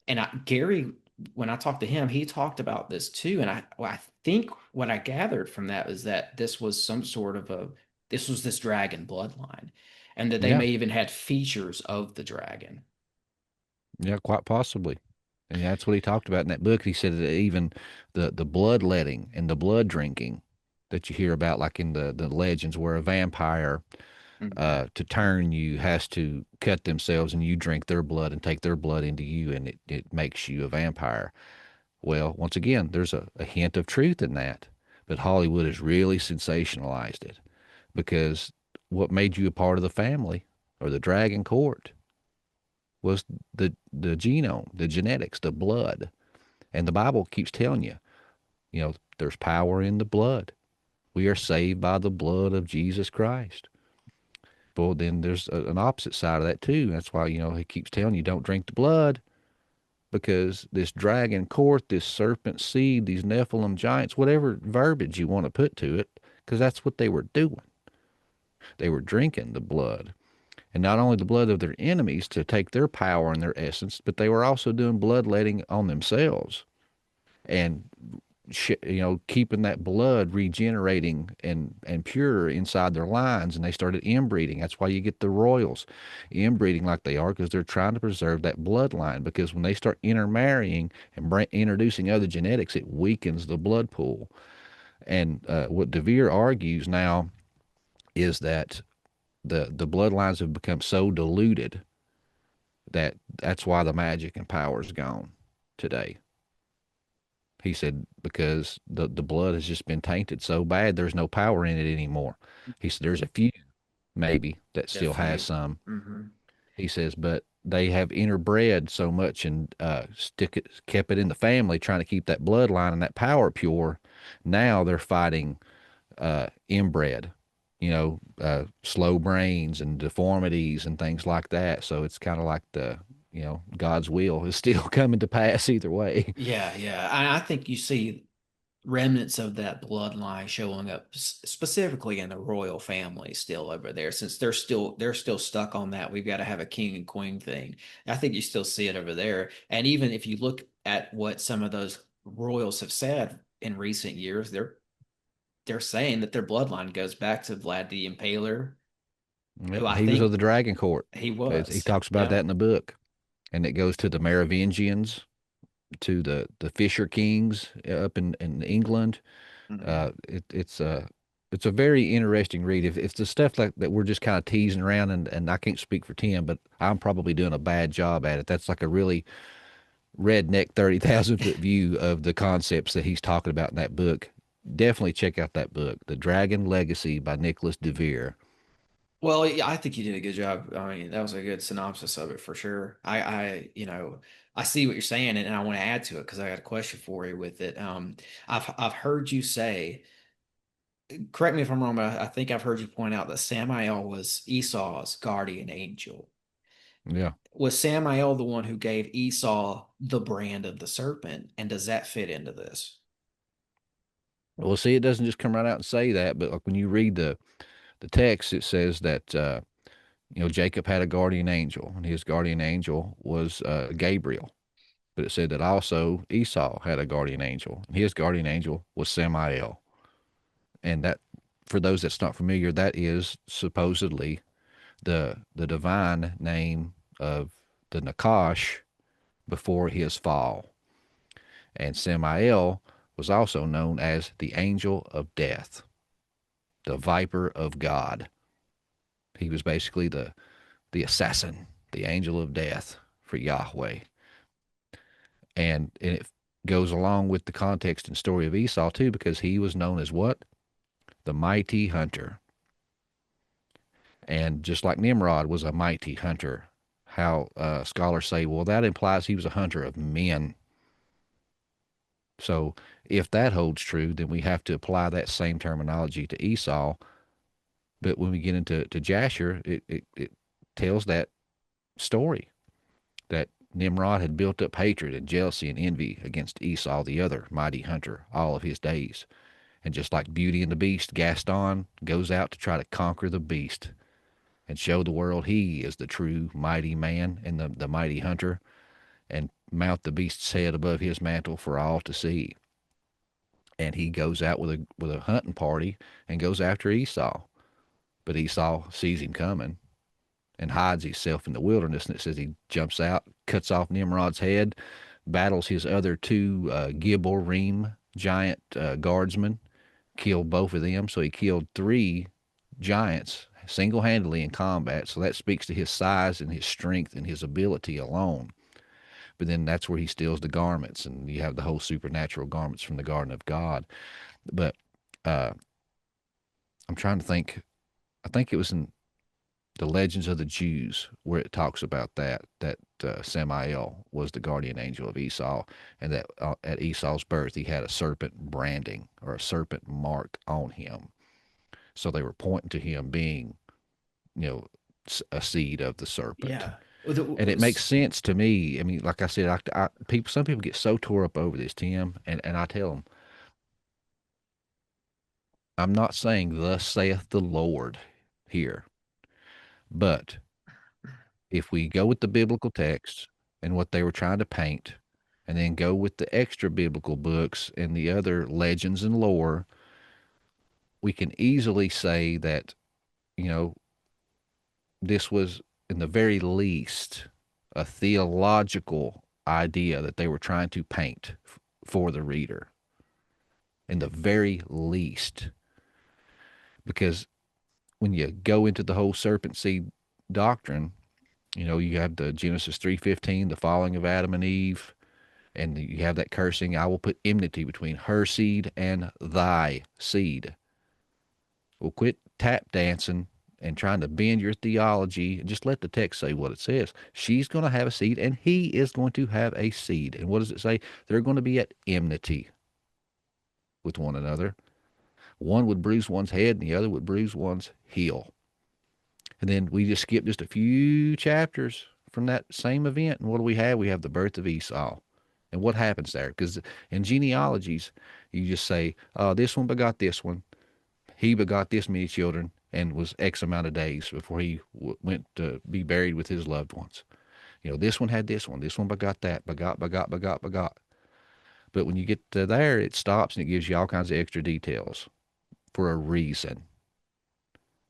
And Gary, when I talked to him, he talked about this too. And I think what I gathered from that was that this was some sort of this dragon bloodline, and that they may even had features of the dragon. Yeah, quite possibly. And that's what he talked about in that book. He said that even the bloodletting and the blood drinking that you hear about, like in the legends, where a vampire to turn you has to cut themselves and you drink their blood and take their blood into you, and it makes you a vampire. Well, once again, there's a hint of truth in that, but Hollywood has really sensationalized it because what made you a part of the family or the dragon court was the genome, the genetics, the blood. And the Bible keeps telling you, there's power in the blood. We are saved by the blood of Jesus Christ. But then there's an opposite side of that too. That's why, he keeps telling you don't drink the blood, because this dragon court, this serpent seed, these Nephilim giants, whatever verbiage you want to put to it, because that's what they were doing. They were drinking the blood. And not only the blood of their enemies to take their power and their essence, but they were also doing bloodletting on themselves and, keeping that blood regenerating and pure inside their lines. And they started inbreeding. That's why you get the royals inbreeding like they are, because they're trying to preserve that bloodline. Because when they start intermarrying and introducing other genetics, it weakens the blood pool. And what DeVere argues now is that the bloodlines have become so diluted that's why the magic and power is gone today. He said because the blood has just been tainted so bad, there's no power in it anymore. He said there's a few maybe that still has some. Mm-hmm. He says, but they have interbred so much and kept it in the family, trying to keep that bloodline and that power pure. Now they're fighting inbred, slow brains and deformities and things like that. So it's kind of like God's will is still coming to pass either way. Yeah. I think you see remnants of that bloodline showing up specifically in the royal family still over there, since they're still stuck on that we've got to have a king and queen thing. I think you still see it over there. And even if you look at what some of those royals have said in recent years, they're saying that their bloodline goes back to Vlad the Impaler, who Yep. I He was of think the Dragon Court. he He was. talks about Yeah. that in the book, and it goes to the Merovingians, to the Fisher Kings up in England. Mhm. It's a very interesting read. If the stuff like that we're just kind of teasing around, and I can't speak for Tim, but I'm probably doing a bad job at it. That's like a really redneck 30,000 foot view of the concepts that he's talking about in that book. Definitely check out that book, The Dragon Legacy by Nicholas DeVere. Well, yeah, I think you did a good job. I mean, that was a good synopsis of it for sure. I see what you're saying, and I want to add to it because I got a question for you with it. I've heard you say, correct me if I'm wrong, but I think I've heard you point out that Samael was Esau's guardian angel. Yeah. Was Samael the one who gave Esau the brand of the serpent? And does that fit into this? Well, see, it doesn't just come right out and say that, but like when you read the text, it says that Jacob had a guardian angel, and his guardian angel was Gabriel. But it said that also Esau had a guardian angel, and his guardian angel was Samael. And that, for those that's not familiar, that is supposedly the divine name of the Nakash before his fall. And Samael was also known as the angel of death, the viper of God. He was basically the assassin, the angel of death for Yahweh. And it goes along with the context and story of Esau too, because he was known as what? The mighty hunter. And just like Nimrod was a mighty hunter, how scholars say, well, that implies he was a hunter of men. So if that holds true, then we have to apply that same terminology to Esau. But when we get into Jasher, it tells that story that Nimrod had built up hatred and jealousy and envy against Esau, the other mighty hunter, all of his days. And just like Beauty and the Beast, Gaston goes out to try to conquer the beast and show the world he is the true mighty man and the mighty hunter, and mount the beast's head above his mantle for all to see. And he goes out with a hunting party and goes after Esau. But Esau sees him coming and hides himself in the wilderness. And it says he jumps out, cuts off Nimrod's head, battles his other two Gibborim giant guardsmen, killed both of them. So he killed three giants single-handedly in combat. So that speaks to his size and his strength and his ability alone. But then that's where he steals the garments, and you have the whole supernatural garments from the Garden of God. But uh, I'm trying to think. I think it was in the Legends of the Jews where it talks about that Samael was the guardian angel of Esau, and that at Esau's birth he had a serpent branding or a serpent mark on him. So they were pointing to him being, you know, a seed of the serpent. Yeah. And it makes sense to me. I mean, like I said, some people get so tore up over this, Tim, and I tell them, I'm not saying thus saith the Lord here, but if we go with the biblical text and what they were trying to paint, and then go with the extra biblical books and the other legends and lore, we can easily say that, you know, this was, in the very least, a theological idea that they were trying to paint for the reader. In the very least. Because when you go into the whole serpent seed doctrine, you know, you have the Genesis 3:15, the falling of Adam and Eve, and you have that cursing, I will put enmity between her seed and thy seed. Well, quit tap dancing and trying to bend your theology and just let the text say what it says. She's going to have a seed and he is going to have a seed. And what does it say? They're going to be at enmity with one another. One would bruise one's head and the other would bruise one's heel. And then we just skip just a few chapters from that same event. And what do we have? We have the birth of Esau. And what happens there? Because in genealogies, you just say, this one begot this one. He begot this many children and was X amount of days before he went to be buried with his loved ones. You know, this one had this one begot that, begot. But when you get to there, it stops and it gives you all kinds of extra details for a reason.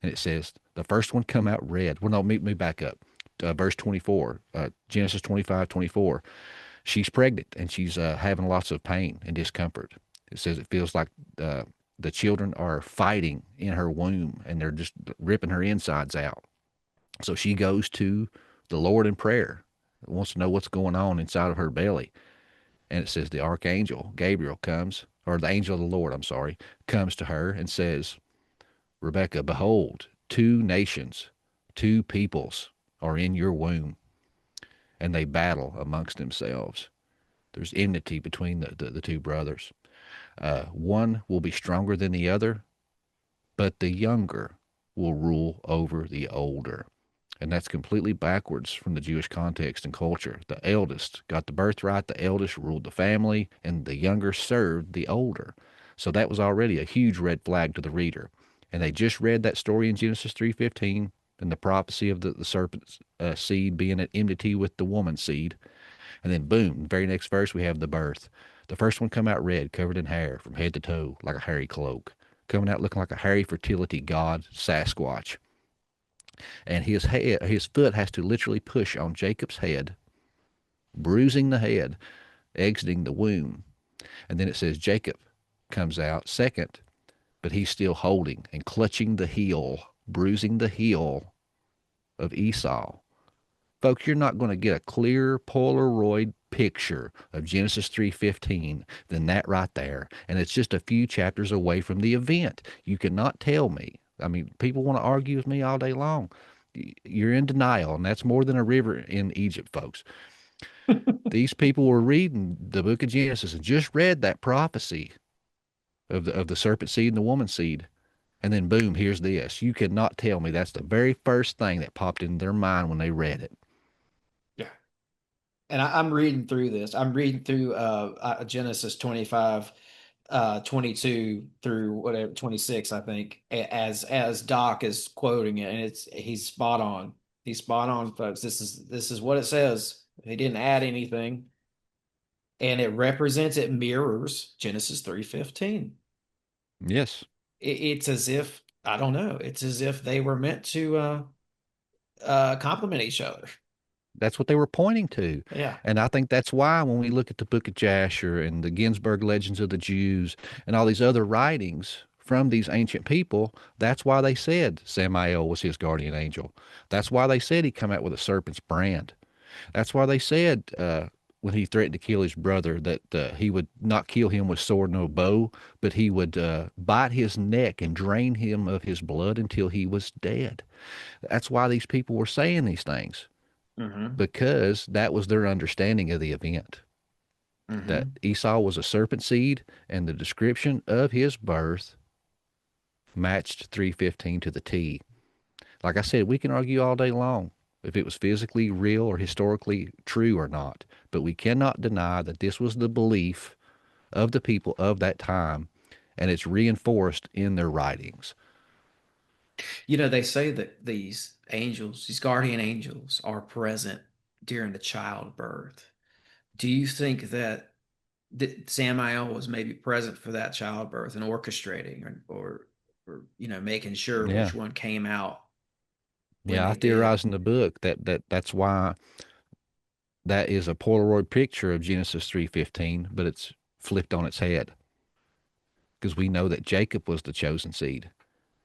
And it says, the first one come out red. Well, no, me back up. Verse 24, Genesis 25:24. She's pregnant and she's having lots of pain and discomfort. It says it feels like the children are fighting in her womb and they're just ripping her insides out. So she goes to the Lord in prayer, wants to know what's going on inside of her belly. And it says the archangel, Gabriel, comes, or the angel of the Lord, I'm sorry, comes to her and says, Rebecca, behold, 2 nations, 2 peoples are in your womb, and they battle amongst themselves. There's enmity between the 2 brothers. One will be stronger than the other, but the younger will rule over the older. And that's completely backwards from the Jewish context and culture. The eldest got the birthright, the eldest ruled the family, and the younger served the older. So that was already a huge red flag to the reader. And they just read that story in Genesis 3:15 and the prophecy of the serpent's seed being at enmity with the woman's seed. And then boom, the very next verse we have the birth. The first one come out red, covered in hair from head to toe, like a hairy cloak. Coming out looking like a hairy fertility god, Sasquatch. And his foot has to literally push on Jacob's head, bruising the head, exiting the womb. And then it says Jacob comes out second, but he's still holding and clutching the heel, bruising the heel of Esau. Folks, you're not going to get a clear Polaroid picture of Genesis 3:15 than that right there. And it's just a few chapters away from the event. You cannot tell me. I mean, people want to argue with me all day long. You're in denial, and that's more than a river in Egypt, folks. These people were reading the book of Genesis and just read that prophecy of the serpent seed and the woman seed. And then boom, here's this. You cannot tell me that's the very first thing that popped in their mind when they read it. Yeah. And I'm reading through this. I'm reading through Genesis 25, 22 through whatever 26, I think, as Doc is quoting it, and he's spot on. He's spot on, folks. This is what it says. He didn't add anything, and it represents, it mirrors Genesis 3:15. Yes. It's as if, I don't know, it's as if they were meant to complement each other. That's what they were pointing to. Yeah. And I think that's why when we look at the book of Jasher and the Ginsburg legends of the Jews and all these other writings from these ancient people, that's why they said Samael was his guardian angel. That's why they said he come out with a serpent's brand. That's why they said when he threatened to kill his brother that he would not kill him with sword nor bow, but he would bite his neck and drain him of his blood until he was dead. That's why these people were saying these things. Mm-hmm. Because that was their understanding of the event. Mm-hmm. That Esau was a serpent seed, and the description of his birth matched 3:15 to the T. Like I said, we can argue all day long if it was physically real or historically true or not, but we cannot deny that this was the belief of the people of that time, and it's reinforced in their writings. You know, they say that these angels, these guardian angels, are present during the childbirth. Do you think that Samael was maybe present for that childbirth and orchestrating or making sure which one came out? Yeah, I theorize in the book that's why that is a Polaroid picture of Genesis 3:15, but it's flipped on its head. Because we know that Jacob was the chosen seed.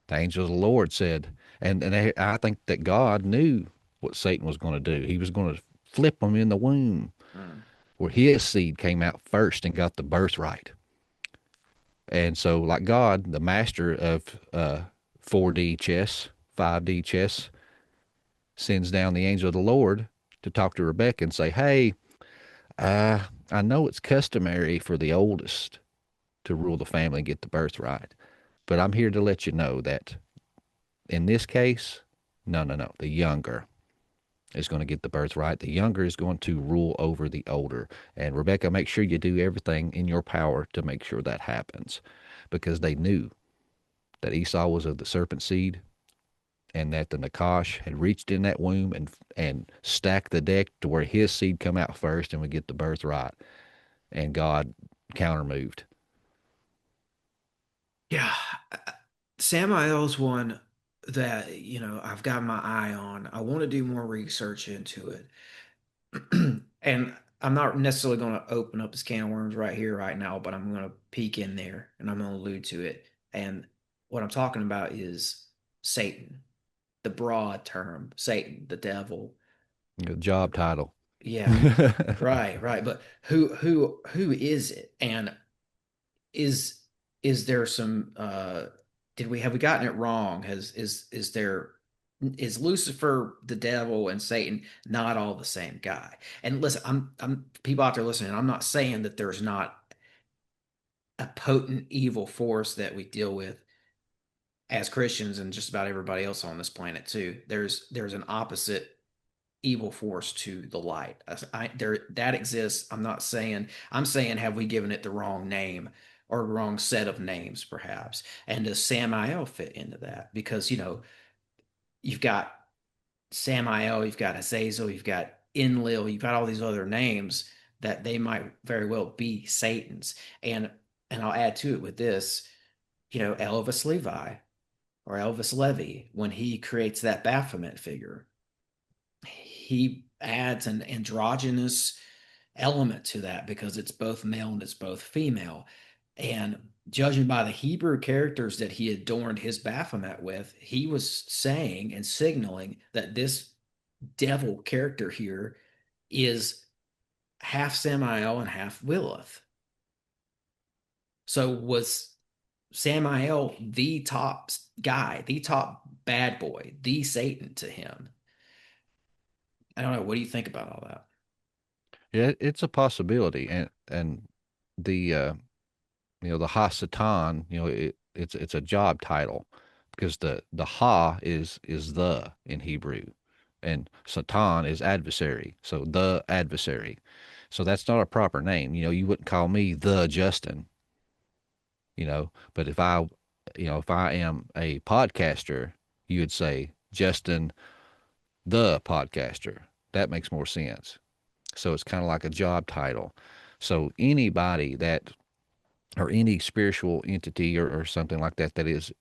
The angel of the Lord said, and I think that God knew what Satan was going to do. He was going to flip him in the womb, where his seed came out first and got the birthright. And so, like God, the master of 4D chess, 5D chess, sends down the angel of the Lord to talk to Rebecca and say, hey, I know it's customary for the oldest to rule the family and get the birthright. But I'm here to let you know that in this case, no, the younger. is going to get the birthright. The younger is going to rule over the older. And Rebecca, make sure you do everything in your power to make sure that happens, because they knew that Esau was of the serpent seed, and that the Nakash had reached in that womb and stacked the deck to where his seed come out first and would get the birthright. And God countermoved. Yeah. Samael's one that, I've got my eye on. I want to do more research into it. And I'm not necessarily going to open up this can of worms right here, right now, but I'm going to peek in there and I'm going to allude to it. And what I'm talking about is Satan, the broad term, Satan, the devil. Job title. Yeah, right, right. But who is it? And is is there some did we have we gotten it wrong? Is there is Lucifer the devil and Satan not all the same guy? And listen, I'm people out there listening, I'm not saying that there's not a potent evil force that we deal with as Christians and just about everybody else on this planet too. There's an opposite evil force to the light. There that exists. I'm saying have we given it the wrong name or wrong set of names perhaps? And does Samael fit into that? Because you've got Samael, you've got Azazel, you've got Enlil, you've got all these other names that they might very well be Satan's. And I'll add to it with this, Elvis Levi or Elvis Levy, when he creates that Baphomet figure, he adds an androgynous element to that because it's both male and it's both female. And judging by the Hebrew characters that he adorned his Baphomet with, he was saying and signaling that this devil character here is half Samael and half Lilith. So was Samael the top guy, the top bad boy, the Satan to him? I don't know. What do you think about all that? Yeah, it's a possibility, and the the Hasatan, it's a job title, because the Ha is the in Hebrew, and Satan is adversary, so the adversary. So that's not a proper name. You wouldn't call me the Justin, but if I am a podcaster, you would say Justin the podcaster. That makes more sense. So it's kind of like a job title. So anybody that, or any spiritual entity, or something like that, that is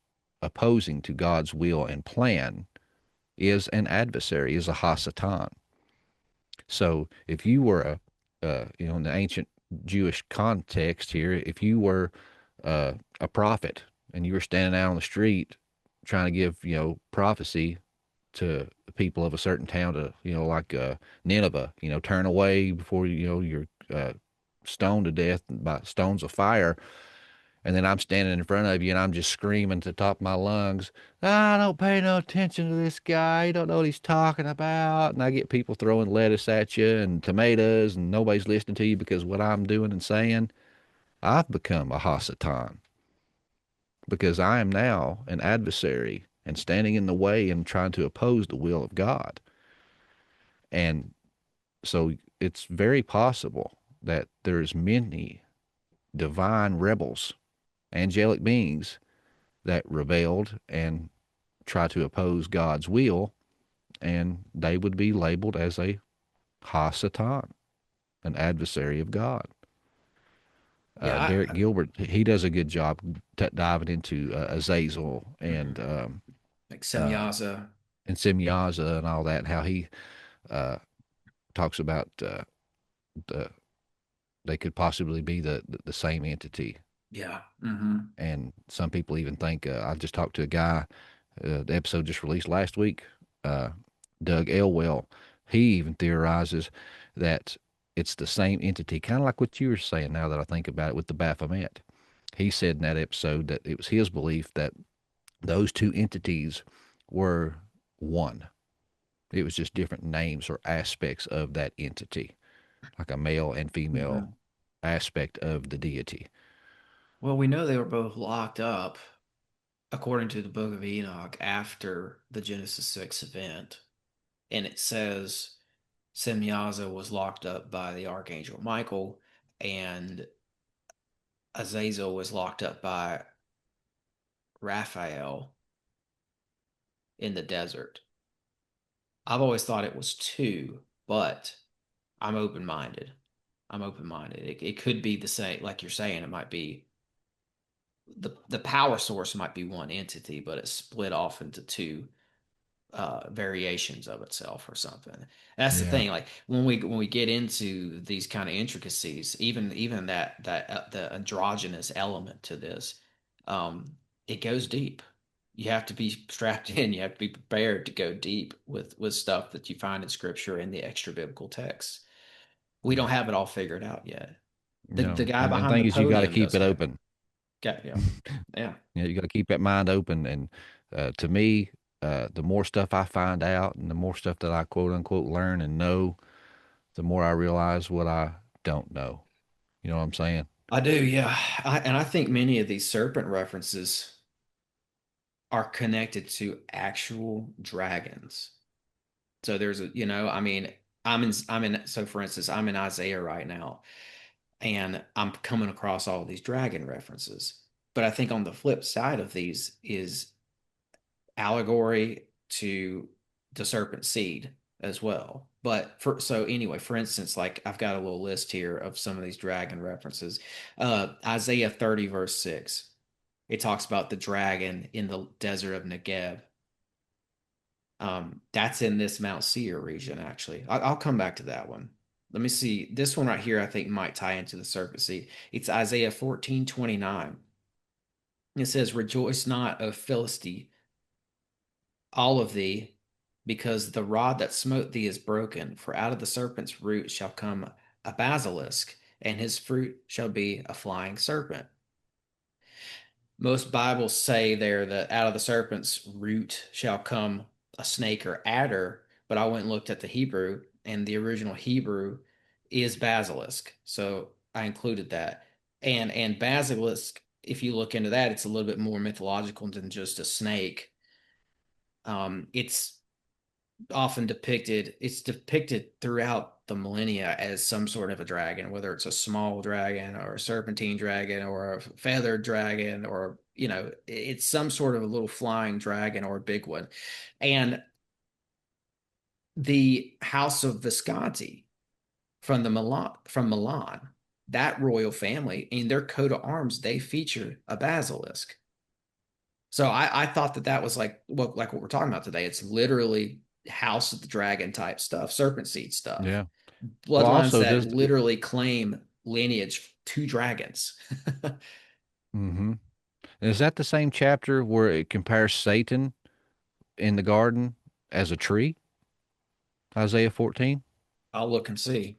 opposing to God's will and plan, is an adversary, is a Hasatan. So if you were in the ancient Jewish context here, if you were a prophet and you were standing out on the street trying to give, prophecy to people of a certain town, to, like Nineveh, turn away before, you're stoned to death by stones of fire. And then I'm standing in front of you and I'm just screaming at the top of my lungs, "I don't pay no attention to this guy. He don't know what he's talking about." And I get people throwing lettuce at you and tomatoes, and nobody's listening to you because what I'm doing and saying. I've become a Hasatan, because I am now an adversary and standing in the way and trying to oppose the will of God. And so it's very possible that there's many divine rebels, angelic beings, that rebelled and try to oppose God's will, and they would be labeled as a Hasatan, an adversary of God. Yeah, Derek Gilbert, he does a good job diving into Azazel like Semyaza. and Semyaza and all that, and how he uh, talks about the they could possibly be the same entity. Yeah. Mm-hmm. And some people even think, I just talked to a guy, the episode just released last week, Doug Elwell. He even theorizes that it's the same entity, kind of like what you were saying now that I think about it with the Baphomet. He said in that episode that it was his belief that those two entities were one. It was just different names or aspects of that entity, like a male and female Mm-hmm. aspect of the deity. Well, we know they were both locked up, according to the Book of Enoch, after the Genesis 6 event and it says Semyaza was locked up by the archangel Michael, and Azazel was locked up by Raphael in the desert. I've always thought it was two, but I'm open minded. I'm open minded. It could be the same, like you're saying. It might be the power source might be one entity, but it's split off into two variations of itself or something. That's the Yeah. thing. Like when we get into these kind of intricacies, even that the androgynous element to this, it goes deep. You have to be strapped in. You have to be prepared to go deep with stuff that you find in scripture and the extra biblical texts. We don't Yeah. have it all figured out yet. The No. guy And behind the thing is, you got to podium keep it doesn't have it. open. Yeah, yeah. You got to keep that mind open. And to me, the more stuff I find out and the more stuff that I quote unquote learn and know, the more I realize what I don't know. You know what I'm saying? I do, yeah. And I think many of these serpent references are connected to actual dragons. So there's a, I mean, so for instance, I'm in Isaiah right now, and I'm coming across all these dragon references. But I think on the flip side of these is allegory to the serpent seed as well. But so anyway, for instance, like I've got a little list here of some of these dragon references. Isaiah 30, verse 6. It talks about the dragon in the desert of Negev. That's in this Mount Seir region, actually. I'll come back to that one. Let me see. This one right here, I think, might tie into the serpent seed. It's Isaiah 14:29. It says, Rejoice not, O Philistine, all of thee, because the rod that smote thee is broken. For out of the serpent's root shall come a basilisk, and his fruit shall be a flying serpent. Most Bibles say there that out of the serpent's root shall come a snake or adder, but I went and looked at the Hebrew, and the original Hebrew is basilisk. So I included that. And basilisk, if you look into that, it's a little bit more mythological than just a snake. It's often depicted throughout the millennia as some sort of a dragon, whether it's a small dragon or a serpentine dragon or a feathered dragon, or it's some sort of a little flying dragon or a big one. And the House of Visconti from Milan, that royal family, in their coat of arms, they feature a basilisk. So I thought that was like what we're talking about today. It's literally House of the Dragon type stuff, serpent seed stuff. Yeah. Well, Bloodlines also, that literally claim lineage to dragons. mm-hmm. Is that the same chapter where it compares Satan in the garden as a tree? Isaiah 14? I'll look and see.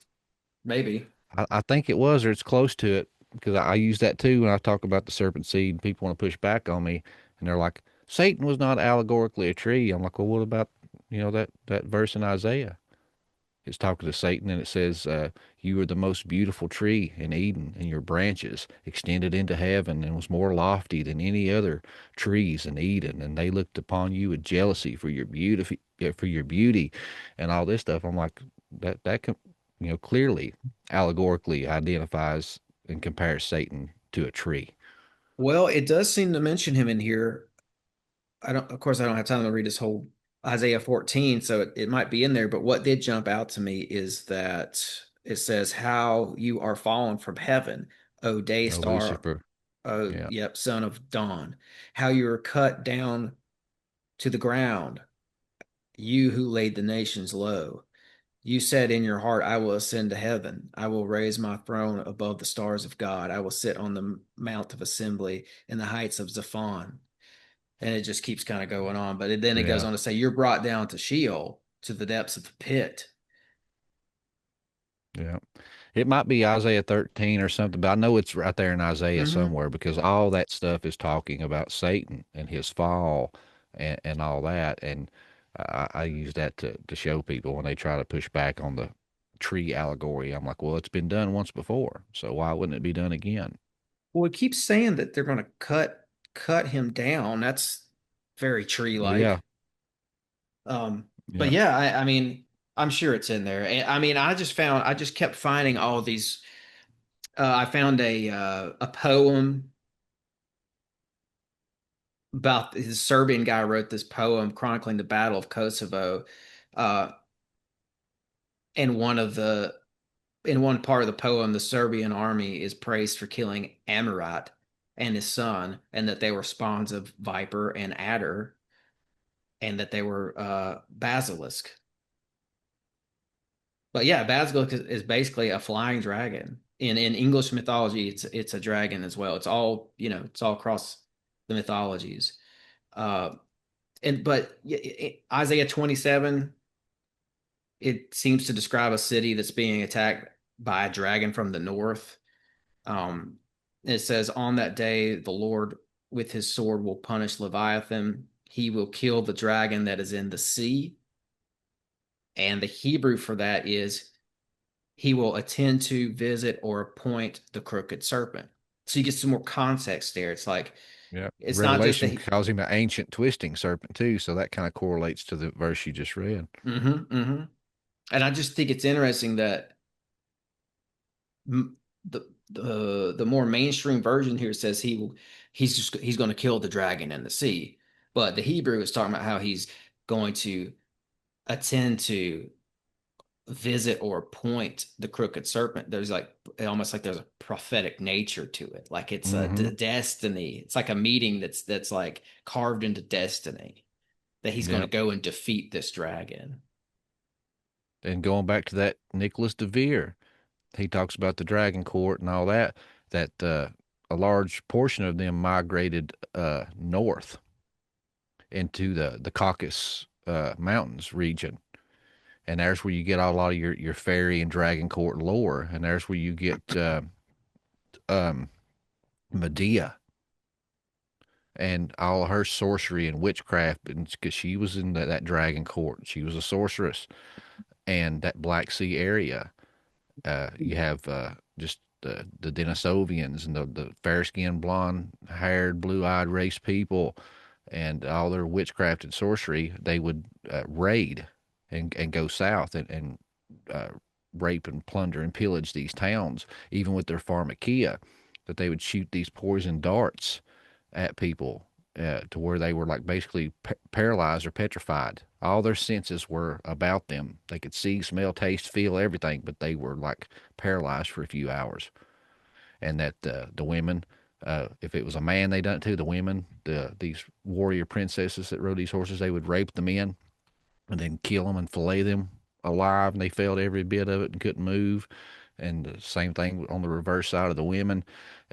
Maybe. I think it was, or it's close to it, because I use that too when I talk about the serpent seed. People want to push back on me, and they're like, Satan was not allegorically a tree. I'm like, well, what about, that verse in Isaiah? It's talking to Satan, and it says, you are the most beautiful tree in Eden, and your branches extended into heaven and was more lofty than any other trees in Eden. And they looked upon you with jealousy for your beauty and all this stuff. I'm like, that clearly allegorically identifies and compares Satan to a tree. Well, it does seem to mention him in here. Of course, I don't have time to read this whole Isaiah 14, so it might be in there, but what did jump out to me is that it says, How you are fallen from heaven, O day Oh, star, Lucifer. O, Yeah. yep, son of dawn. How you are cut down to the ground, you who laid the nations low. You said in your heart, I will ascend to heaven. I will raise my throne above the stars of God. I will sit on the mount of assembly in the heights of Zaphon. And it just keeps kind of going on. But then it goes Yeah. on to say, You're brought down to Sheol, to the depths of the pit. Yeah. It might be Isaiah 13 or something, but I know it's right there in Isaiah Mm-hmm. somewhere, because all that stuff is talking about Satan and his fall and all that. And I use that to show people when they try to push back on the tree allegory. I'm like, well, it's been done once before, so why wouldn't it be done again? Well, it keeps saying that they're going to cut him down. That's very Yeah. tree-like. But Yeah. yeah, I mean, I'm sure it's in there. I mean, I just kept finding all these. I found a poem about this Serbian guy wrote this poem chronicling the Battle of Kosovo. Uh, and in one part of the poem, the Serbian army is praised for killing Amarat and his son, and that they were spawns of viper and adder, and that they were basilisk. But yeah, basilisk is basically a flying dragon. In English mythology, it's a dragon as well. It's all, it's all across the mythologies. Uh, but Isaiah 27, it seems to describe a city that's being attacked by a dragon from the north. Um, it says, "On that day, the Lord with his sword will punish Leviathan. He will kill the dragon that is in the sea." And the Hebrew for that is, "He will attend to, visit, or appoint the crooked serpent." So you get some more context there. It's like, Yeah. it's not just Revelation a. calls him an ancient twisting serpent too. So that kind of correlates to the verse you just read. Mm-hmm. And I just think it's interesting that the more mainstream version here says he's going to kill the dragon in the sea, but the Hebrew is talking about how he's going to attend to, visit, or appoint the crooked serpent. There's like almost like there's a prophetic nature to it, like it's a Hmm. destiny. It's like a meeting that's like carved into destiny, that he's going to Yeah. go and defeat this dragon. And going back to that Nicholas de Vere, he talks about the dragon court and all that, that a large portion of them migrated north into the Caucasus Mountains region. And there's where you get a lot of your fairy and dragon court lore. And there's where you get um, Medea and all her sorcery and witchcraft, because she was in that dragon court. She was a sorceress. And that Black Sea area, you have just the Denisovians and the fair skinned, blonde haired, blue eyed race people, and all their witchcraft and sorcery. They would raid and go south and uh, rape and plunder and pillage these towns, even with their pharmakia, that they would shoot these poison darts at people to where they were like basically paralyzed or petrified. All their senses were about them. They could see, smell, taste, feel everything, but they were like paralyzed for a few hours. And that the women, if it was a man they done it to, the women, these warrior princesses that rode these horses, they would rape the men and then kill them and fillet them alive, and they felt every bit of it and couldn't move. And the same thing on the reverse side of the women.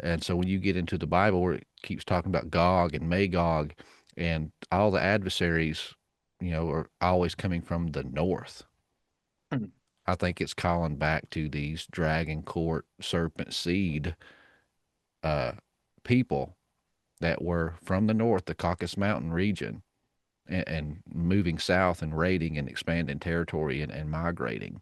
And so when you get into the Bible where it keeps talking about Gog and Magog and all the adversaries, are always coming from the north. I think it's calling back to these dragon court serpent seed uh, people that were from the north, the Caucasus Mountain region, and moving south and raiding and expanding territory and migrating.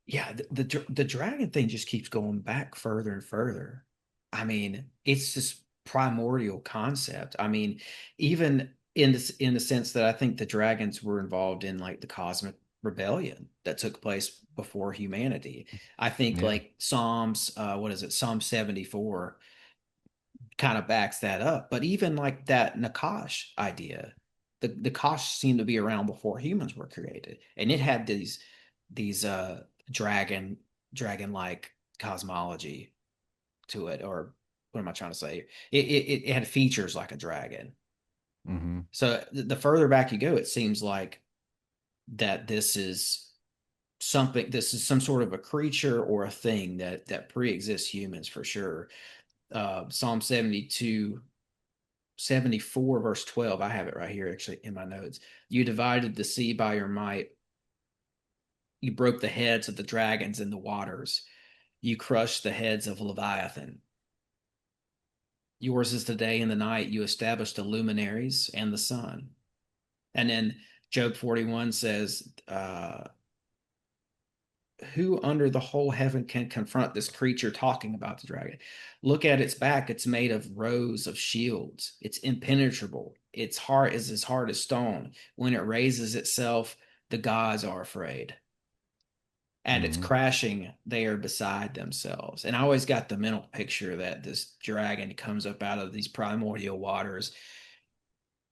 Yeah, the dragon thing just keeps going back further and further. I mean, it's this primordial concept. I mean, even in the sense that I think the dragons were involved in like the cosmic rebellion that took place before humanity. I think Yeah. like Psalms, what is it, Psalm 74 kind of backs that up. But even like that Nakash idea, the Kosh seemed to be around before humans were created, and it had these dragon like cosmology to it, or what am I trying to say? It had features like a dragon. Mm-hmm. So the further back you go, it seems like that this is some sort of a creature or a thing that pre-exists humans for sure. Psalm 72 74 verse 12, I have it right here actually in my notes. "You divided the sea by your might. You broke the heads of the dragons in the waters. You crushed the heads of Leviathan. Yours is the day and the night. You established the luminaries and the sun." And then Job 41 says, who under the whole heaven can confront this creature talking about the dragon? Look at its back. It's made of rows of shields. It's impenetrable. Its heart is as hard as stone. When it raises itself, the gods are afraid. And it's Mm-hmm. crashing, they are beside themselves. And I always got the mental picture that this dragon comes up out of these primordial waters,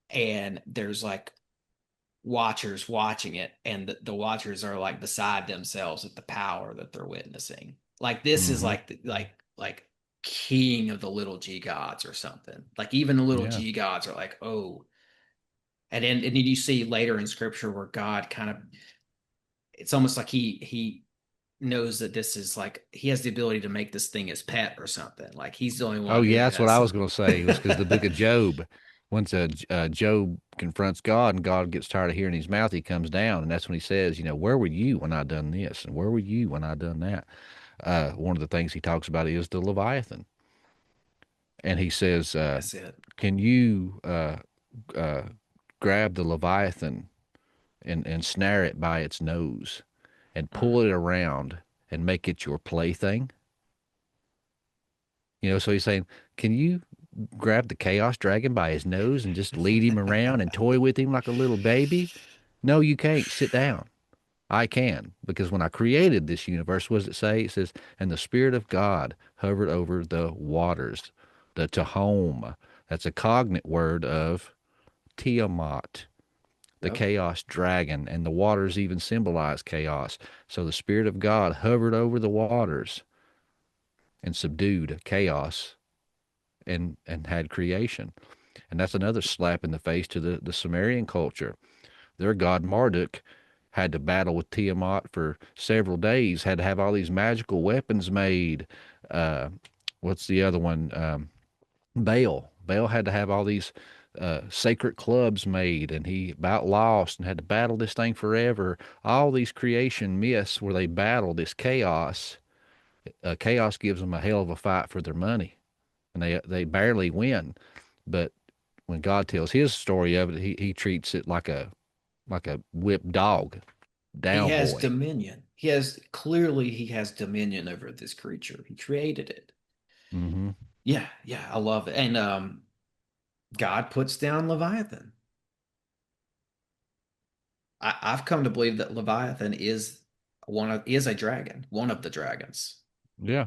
and there's like watchers watching it, and the watchers are like beside themselves at the power that they're witnessing. Like this is Mm-hmm. like like king of the little g gods or something. Like even the little Yeah. g gods are like, oh. And then you see later in scripture where God kind of, it's almost like he knows that this is like he has the ability to make this thing his pet or something. Like he's the only Oh one who yeah, that's what I has. was going to say. It was because the book of Job, once Job confronts God and God gets tired of hearing his mouth, he comes down, and that's when he says, where were you when I done this, and where were you when I done that? One of the things he talks about is the Leviathan, and he says, That's it. "Can you uh, grab the Leviathan and snare it by its nose, and pull it around and make it your plaything?" So he's saying, "Can you grab the chaos dragon by his nose and just lead him around and toy with him like a little baby? No, you can't. Sit down. I can, because when I created this universe, what does it say? It says, and the Spirit of God hovered over the waters, the Tehom. That's a cognate word of Tiamat, the Yep. chaos dragon, and the waters even symbolize chaos. So the Spirit of God hovered over the waters and subdued chaos and had creation. And that's another slap in the face to the Sumerian culture. Their god Marduk had to battle with Tiamat for several days, had to have all these magical weapons made. What's the other one? Baal. Baal had to have all these sacred clubs made, and he about lost and had to battle this thing forever. All these creation myths where they battle this chaos. Chaos gives them a hell of a fight for their money, and they barely win. But when God tells his story of it, he treats it like a whipped dog, He down has boy. dominion. He has dominion over this creature. He created it. Mm-hmm. Yeah, yeah, I love it. And God puts down Leviathan. I've come to believe that Leviathan is a dragon, one of the dragons. Yeah.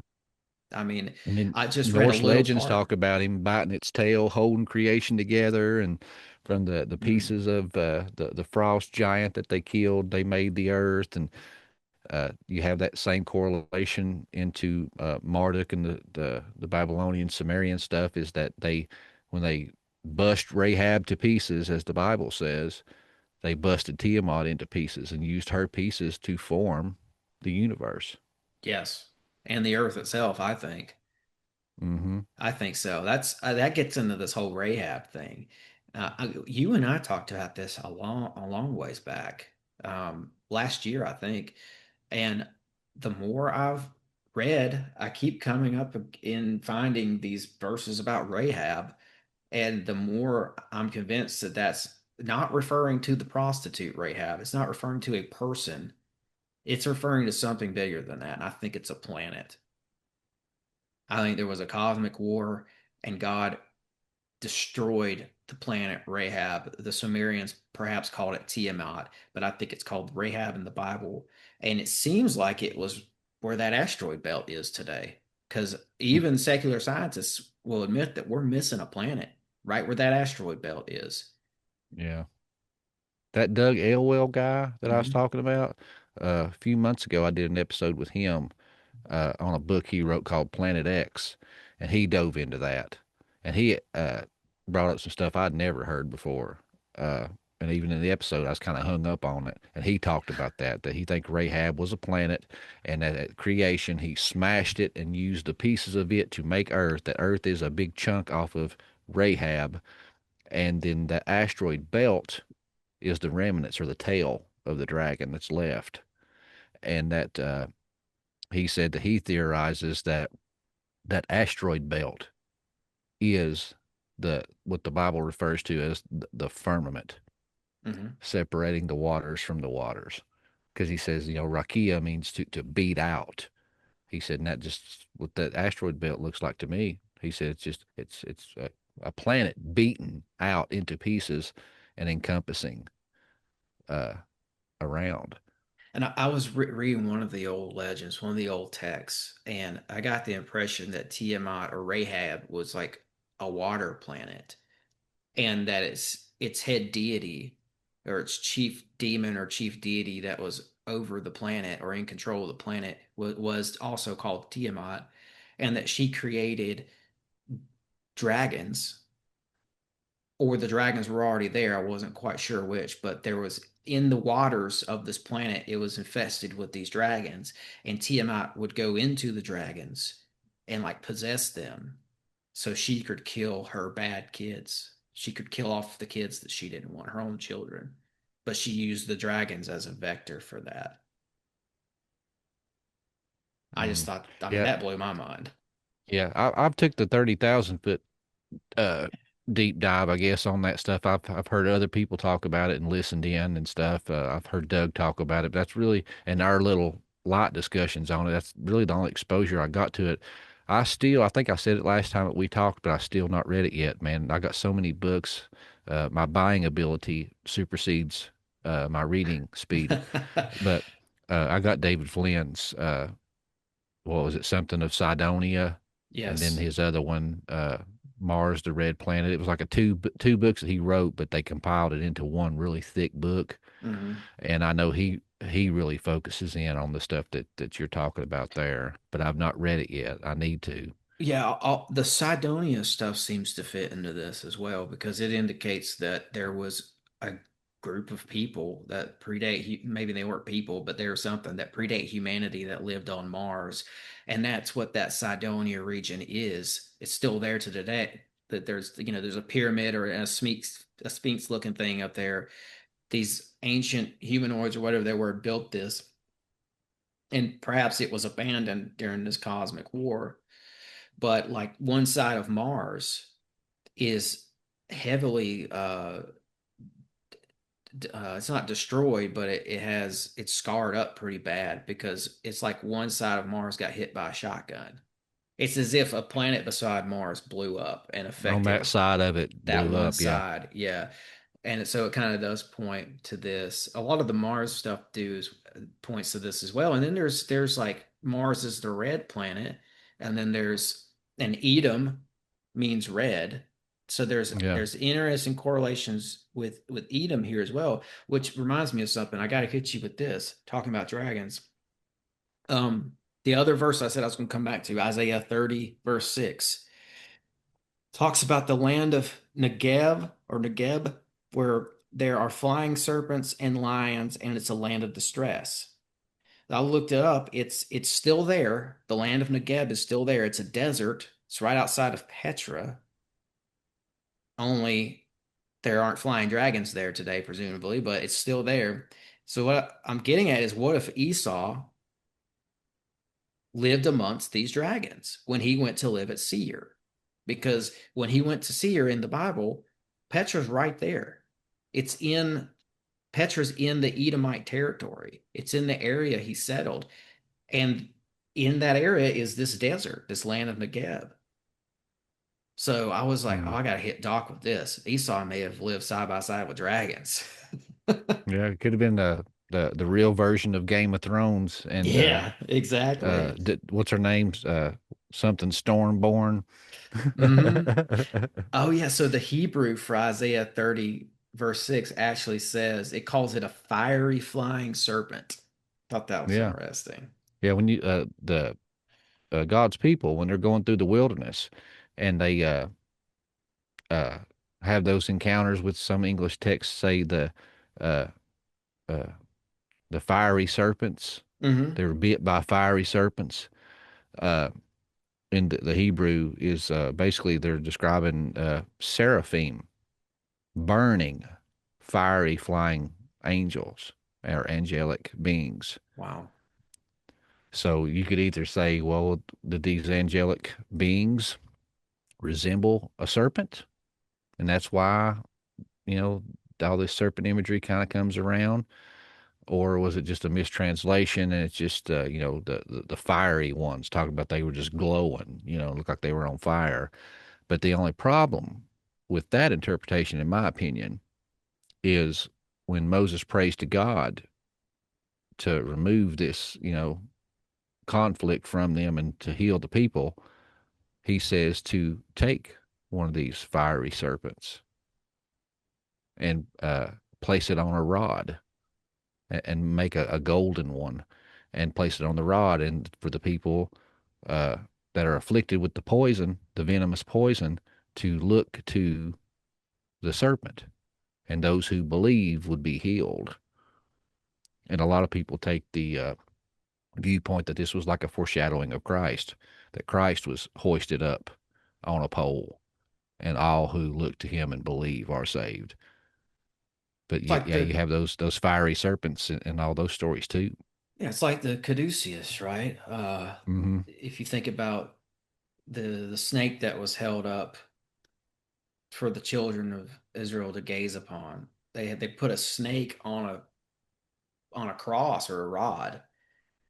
I mean, And then I just read a Norse little legends part. talk about him biting its tail, holding creation together, and from the Mm, pieces of the frost giant that they killed, they made the earth, and you have that same correlation into Marduk and the Babylonian Sumerian stuff. Is that when they bust Rahab to pieces, as the Bible says, they busted Tiamat into pieces and used her pieces to form the universe. yes, and the earth itself. I think. Mm-hmm. I think so. That gets into this whole Rahab thing. You and I talked about this a long ways back, last year, I think. And the more I've read, I keep coming up in finding these verses about Rahab, and the more I'm convinced that that's not referring to the prostitute Rahab. It's not referring to a person. It's referring to something bigger than that. And I think it's a planet. I think there was a cosmic war, and God destroyed the planet Rahab. The Sumerians perhaps called it Tiamat, but I think it's called Rahab in the Bible. And it seems like it was where that asteroid belt is today, because even secular scientists will admit that we're missing a planet right where that asteroid belt is. Yeah. That Doug Elwell guy that I was Mhm. talking about, a few months ago, I did an episode with him on a book he wrote called Planet X, and he dove into that, and he brought up some stuff I'd never heard before. And even in the episode, I was kind of hung up on it, and he talked about that he think Rahab was a planet, and that at creation he smashed it and used the pieces of it to make Earth. That Earth is a big chunk off of Rahab, and then the asteroid belt is the remnants or the tail of the dragon that's left, and that he said that he theorizes that that asteroid belt is the what the Bible refers to as the firmament, Mhm. separating the waters from the waters. because he says, Rakia means to beat out. He said, and that just what that asteroid belt looks like to me. He said it's just it's a planet beaten out into pieces and encompassing uh, around. And I was reading one of the old legends, one of the old texts, and I got the impression that Tiamat or Rahab was like a water planet, and that its head deity or its chief demon or chief deity that was over the planet or in control of the planet was also called Tiamat, and that she created dragons, or the dragons were already there. I wasn't quite sure which, but there was in the waters of this planet, it was infested with these dragons, and Tiamat would go into the dragons and like possess them so she could kill her bad kids. She could kill off the kids that she didn't want, her own children. But she used the dragons as a vector for that. I just thought, I mean, Yeah, that blew my mind. yeah. I've took the 30,000 foot uh deep dive, I guess, on that stuff. I've heard other people talk about it and listened in and stuff. I've heard Doug talk about it. But that's really, and our little light discussions on it. That's really the only exposure I got to it. I think I said it last time that we talked, but I still not read it yet, man. I got so many books. My buying ability supersedes my reading speed. But I got David Flynn's, what was it, something of Sidonia, and then Yes. his other one, Mars, the Red Planet. It was like a two books that he wrote, but they compiled it into one really thick book. Mm-hmm. And I know he really focuses in on the stuff that you're talking about there, but I've not read it yet. I need to. Yeah, the Cydonia stuff seems to fit into this as well because it indicates that there was a group of people that predate, maybe they weren't people, but they were something that predate humanity that lived on Mars. And that's what that Cydonia region is. It's still there to today. That there's a pyramid or a sphinx looking thing up there. These ancient humanoids or whatever they were built this, and perhaps it was abandoned during this cosmic war, but like one side of Mars is heavily it's not destroyed, but it's scarred up pretty bad because it's like one side of Mars got hit by a shotgun. It's as if a planet beside Mars blew up and On that affected side of it that blew one up. Yeah. side. Yeah. And so it kind of does point to this. A lot of the Mars stuff points to this as well. And then there's like Mars is the red planet, and then there's an Edom means red. So Yeah. there's interesting correlations with Edom here as well, which reminds me of something. I got to hit you with this, talking about dragons. Um, the other verse I said I was going to come back to, Isaiah 30, verse 6, talks about the land of Negeb, where there are flying serpents and lions, and it's a land of distress. I looked it up. It's still there. The land of Negeb is still there. It's a desert. It's right outside of Petra. Only there aren't flying dragons there today, presumably, but it's still there. So what I'm getting at is, what if Esau lived amongst these dragons when he went to live at Seir? Because when he went to Seir in the Bible, Petra's right there. Petra's in the Edomite territory. It's in the area he settled. And in that area is this desert, this land of Negeb. So I was like, oh, Mm. I got to hit Doc with this. Esau may have lived side by side with dragons. Yeah. It could have been the real version of Game of Thrones, and Yeah, exactly. what's her name? Something Stormborn. Hmm. Oh, yeah. So the Hebrew for Isaiah 30, verse 6 actually says it calls it a fiery flying serpent. Thought that was Yeah. interesting. Yeah. When you the God's people, when they're going through the wilderness, and they uh have those encounters with, some English texts say, uh uh the fiery serpents. Hmm. They were bit by fiery serpents. Uh, in the Hebrew is basically they're describing seraphim, burning, fiery, flying angels or angelic beings. Wow. So you could either say, well, did these angelic beings resemble a serpent? And that's why, you know, all this serpent imagery kind of comes around. or was it just a mistranslation and it's just the fiery ones talking about they were just glowing, looked like they were on fire. But the only problem with that interpretation, in my opinion, is when Moses prays to God to remove this, conflict from them and to heal the people, he says to take one of these fiery serpents and place it on a rod and make a golden one and place it on the rod. And for the people that are afflicted with the poison, the venomous poison, to look to the serpent, and those who believe would be healed. And a lot of people take the viewpoint that this was like a foreshadowing of Christ, that Christ was hoisted up on a pole, and all who look to him and believe are saved. But It's like yeah, you have those fiery serpents and all those stories too. yeah, it's like the caduceus, right? Mm-hmm. If you think about the snake that was held up for the children of Israel to gaze upon, they put a snake on a cross or a rod,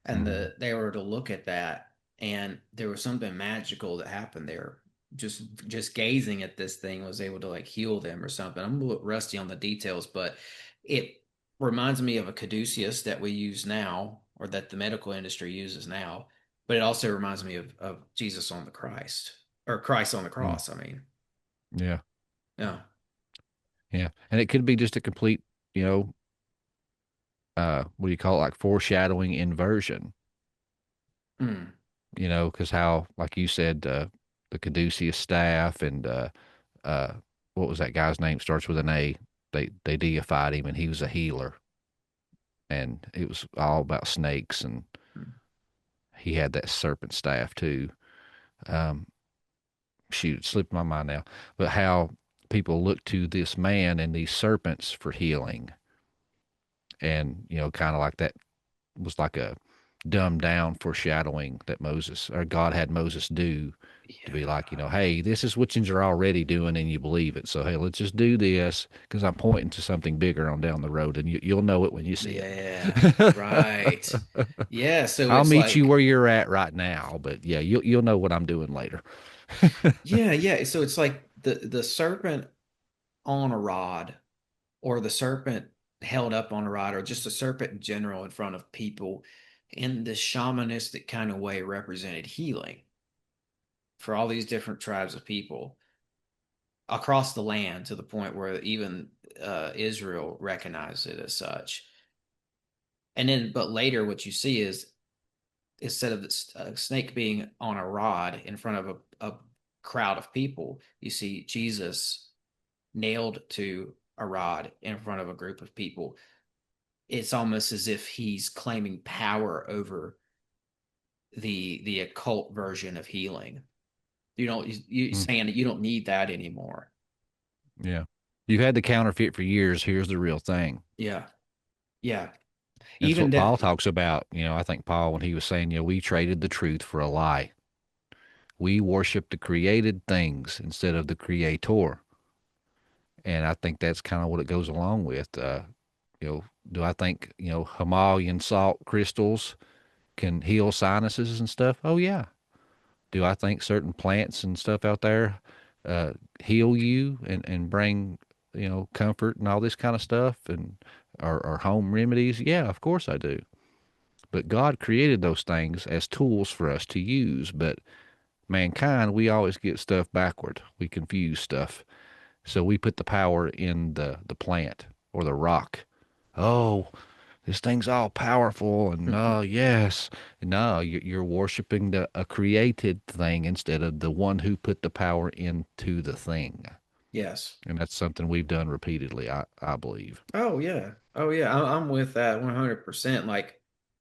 and Mm-hmm. they were to look at that, and there was something magical that happened there. Just gazing at this thing was able to like heal them or something. I'm a little rusty on the details, but it reminds me of a caduceus that we use now, or that the medical industry uses now. But it also reminds me of Jesus on the Christ, or Christ on the Mm. cross. I mean, Yeah. yeah. Yeah. And it could be just a complete, what do you call it? Like foreshadowing inversion, Mm. because how, like you said, the caduceus staff and uh, what was that guy's name? Starts with an A. They deified him, and he was a healer, and it was all about snakes, and Mm. he had that serpent staff too. Um, Shoot, it slipped my mind now, but how people look to this man and these serpents for healing, and kind of like that was like a dumbed down foreshadowing that Moses or God had Moses do, to be like, Yeah. hey, this is what you're already doing and you believe it. So, hey, let's just do this because I'm pointing to something bigger on down the road, and you'll know it when you see Yeah. it. Right. Yeah. So I'll it's meet you like, where you're at right now, but yeah, you'll know what I'm doing later. yeah, yeah. So it's like the serpent on a rod, or the serpent held up on a rod, or just a serpent in general in front of people in this shamanistic kind of way represented healing for all these different tribes of people across the land, to the point where even Israel recognized it as such. And then, but later, what you see is, instead of this snake being on a rod in front of a crowd of people, you see Jesus nailed to a rod in front of a group of people. It's almost as if he's claiming power over the occult version of healing. You Mm, saying that you don't need that anymore. yeah. You've had the counterfeit for years. Here's the real thing. Yeah, yeah. And it's Even what Paul that. talks about. I think Paul, when he was saying, we traded the truth for a lie. We worship the created things instead of the creator. And I think that's kind of what it goes along with. Do I think, Himalayan salt crystals can heal sinuses and stuff? Oh, yeah. Do I think certain plants and stuff out there heal you and bring, comfort and all this kind of stuff and or home remedies? Yeah, of course I do. But God created those things as tools for us to use. But mankind, we always get stuff backward. We confuse stuff. So we put the power in the plant or the rock. Oh, this thing's all powerful, and oh yes, no, you're worshiping a created thing instead of the one who put the power into the thing, Yes. and that's something we've done repeatedly. I believe. Oh yeah. Oh yeah. I'm with that 100%. Like,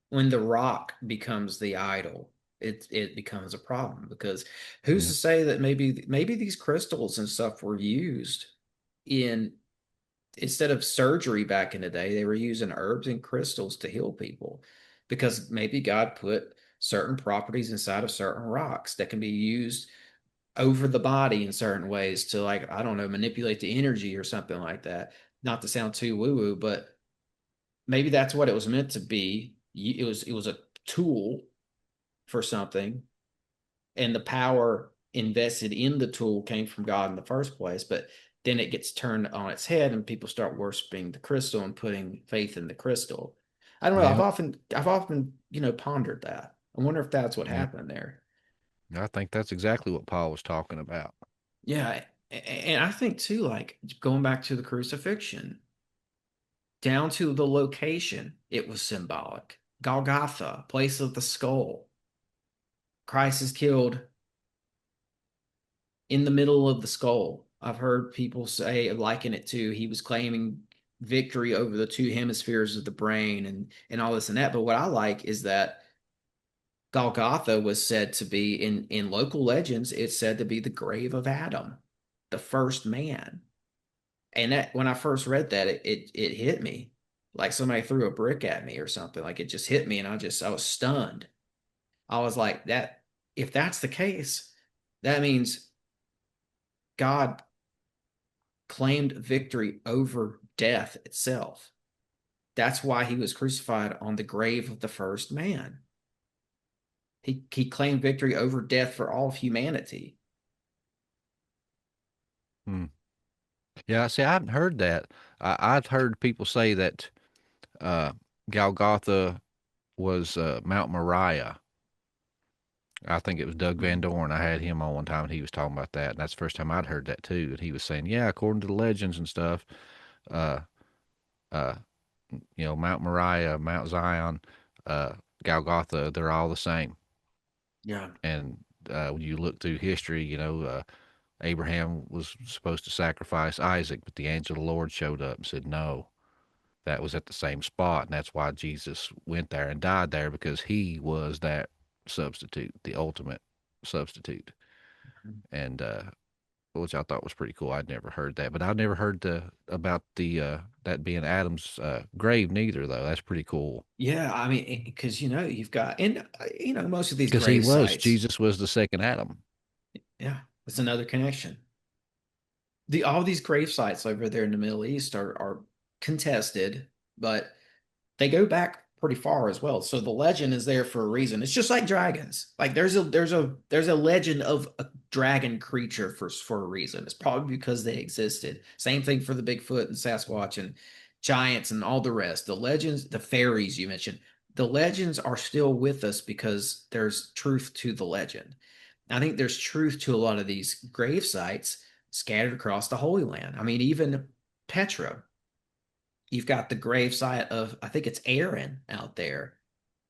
when the rock becomes the idol, it becomes a problem, because who's Yeah. to say that maybe these crystals and stuff were used in, instead of surgery back in the day, they were using herbs and crystals to heal people, because maybe God put certain properties inside of certain rocks that can be used over the body in certain ways to, like, I don't know, manipulate the energy or something like that. Not to sound too woo woo, but maybe that's what it was meant to be. It was a tool for something, and the power invested in the tool came from God in the first place. But then it gets turned on its head, and people start worshiping the crystal and putting faith in the crystal. I don't know. Yep. I've often, pondered that. I wonder if that's what Yep. happened there. I think that's exactly what Paul was talking about. Yeah, and I think too, like going back to the crucifixion, down to the location, it was symbolic. Golgotha, place of the skull. Christ is killed in the middle of the skull. I've heard people say, liken it to he was claiming victory over the two hemispheres of the brain and all this and that. But what I like is that Golgotha was said to be in local legends, it's said to be the grave of Adam, the first man. And that when I first read that, it hit me like somebody threw a brick at me or something. Like it just hit me, and I was stunned. I was like, that if that's the case, that means God claimed victory over death itself. That's why he was crucified on the grave of the first man. He claimed victory over death for all of humanity. Hmm. Yeah, see, I haven't heard that. I've heard people say that uh, Golgotha was Mount Moriah. I think it was Doug Van Dorn. I had him on one time, and he was talking about that, and that's the first time I'd heard that too. And he was saying, yeah, according to the legends and stuff, uh, uh, Mount Moriah, Mount Zion, Golgotha, they're all the same. Yeah. And when you look through history, Abraham was supposed to sacrifice Isaac, but the angel of the Lord showed up and said, no, that was at the same spot. And that's why Jesus went there and died there, because he was that substitute, the ultimate substitute. And, which I thought was pretty cool. I'd never heard that, but I've never heard about that being Adam's grave neither, though. That's pretty cool. Yeah, I mean, because you've got, and most of these Because grave sites. Jesus was the second Adam. Yeah, it's another connection. All these grave sites over there in the Middle East are contested, but they go back pretty far as well. So the legend is there for a reason. It's just like dragons. Like there's a legend of a dragon creature for a reason. It's probably because they existed. Same thing for the Bigfoot and Sasquatch and giants and all the rest. The legends, the fairies you mentioned, the legends are still with us because there's truth to the legend. I think there's truth to a lot of these grave sites scattered across the Holy Land. I mean, even Petra, you've got the grave site of, I think it's Aaron out there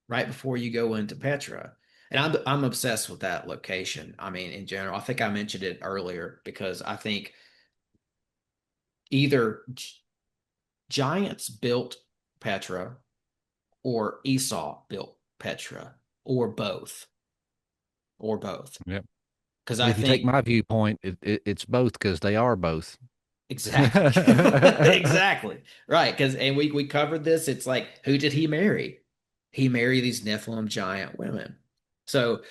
right before you go into Petra. And I'm obsessed with that location. I mean, in general, I think I mentioned it earlier because I think either giants built Petra or Esau built Petra or both. Or both. Yep. Because if you take my viewpoint, it's both, because they are both. Exactly. Exactly. Right. And we covered this. It's like, who did he marry? He married these Nephilim giant women. So,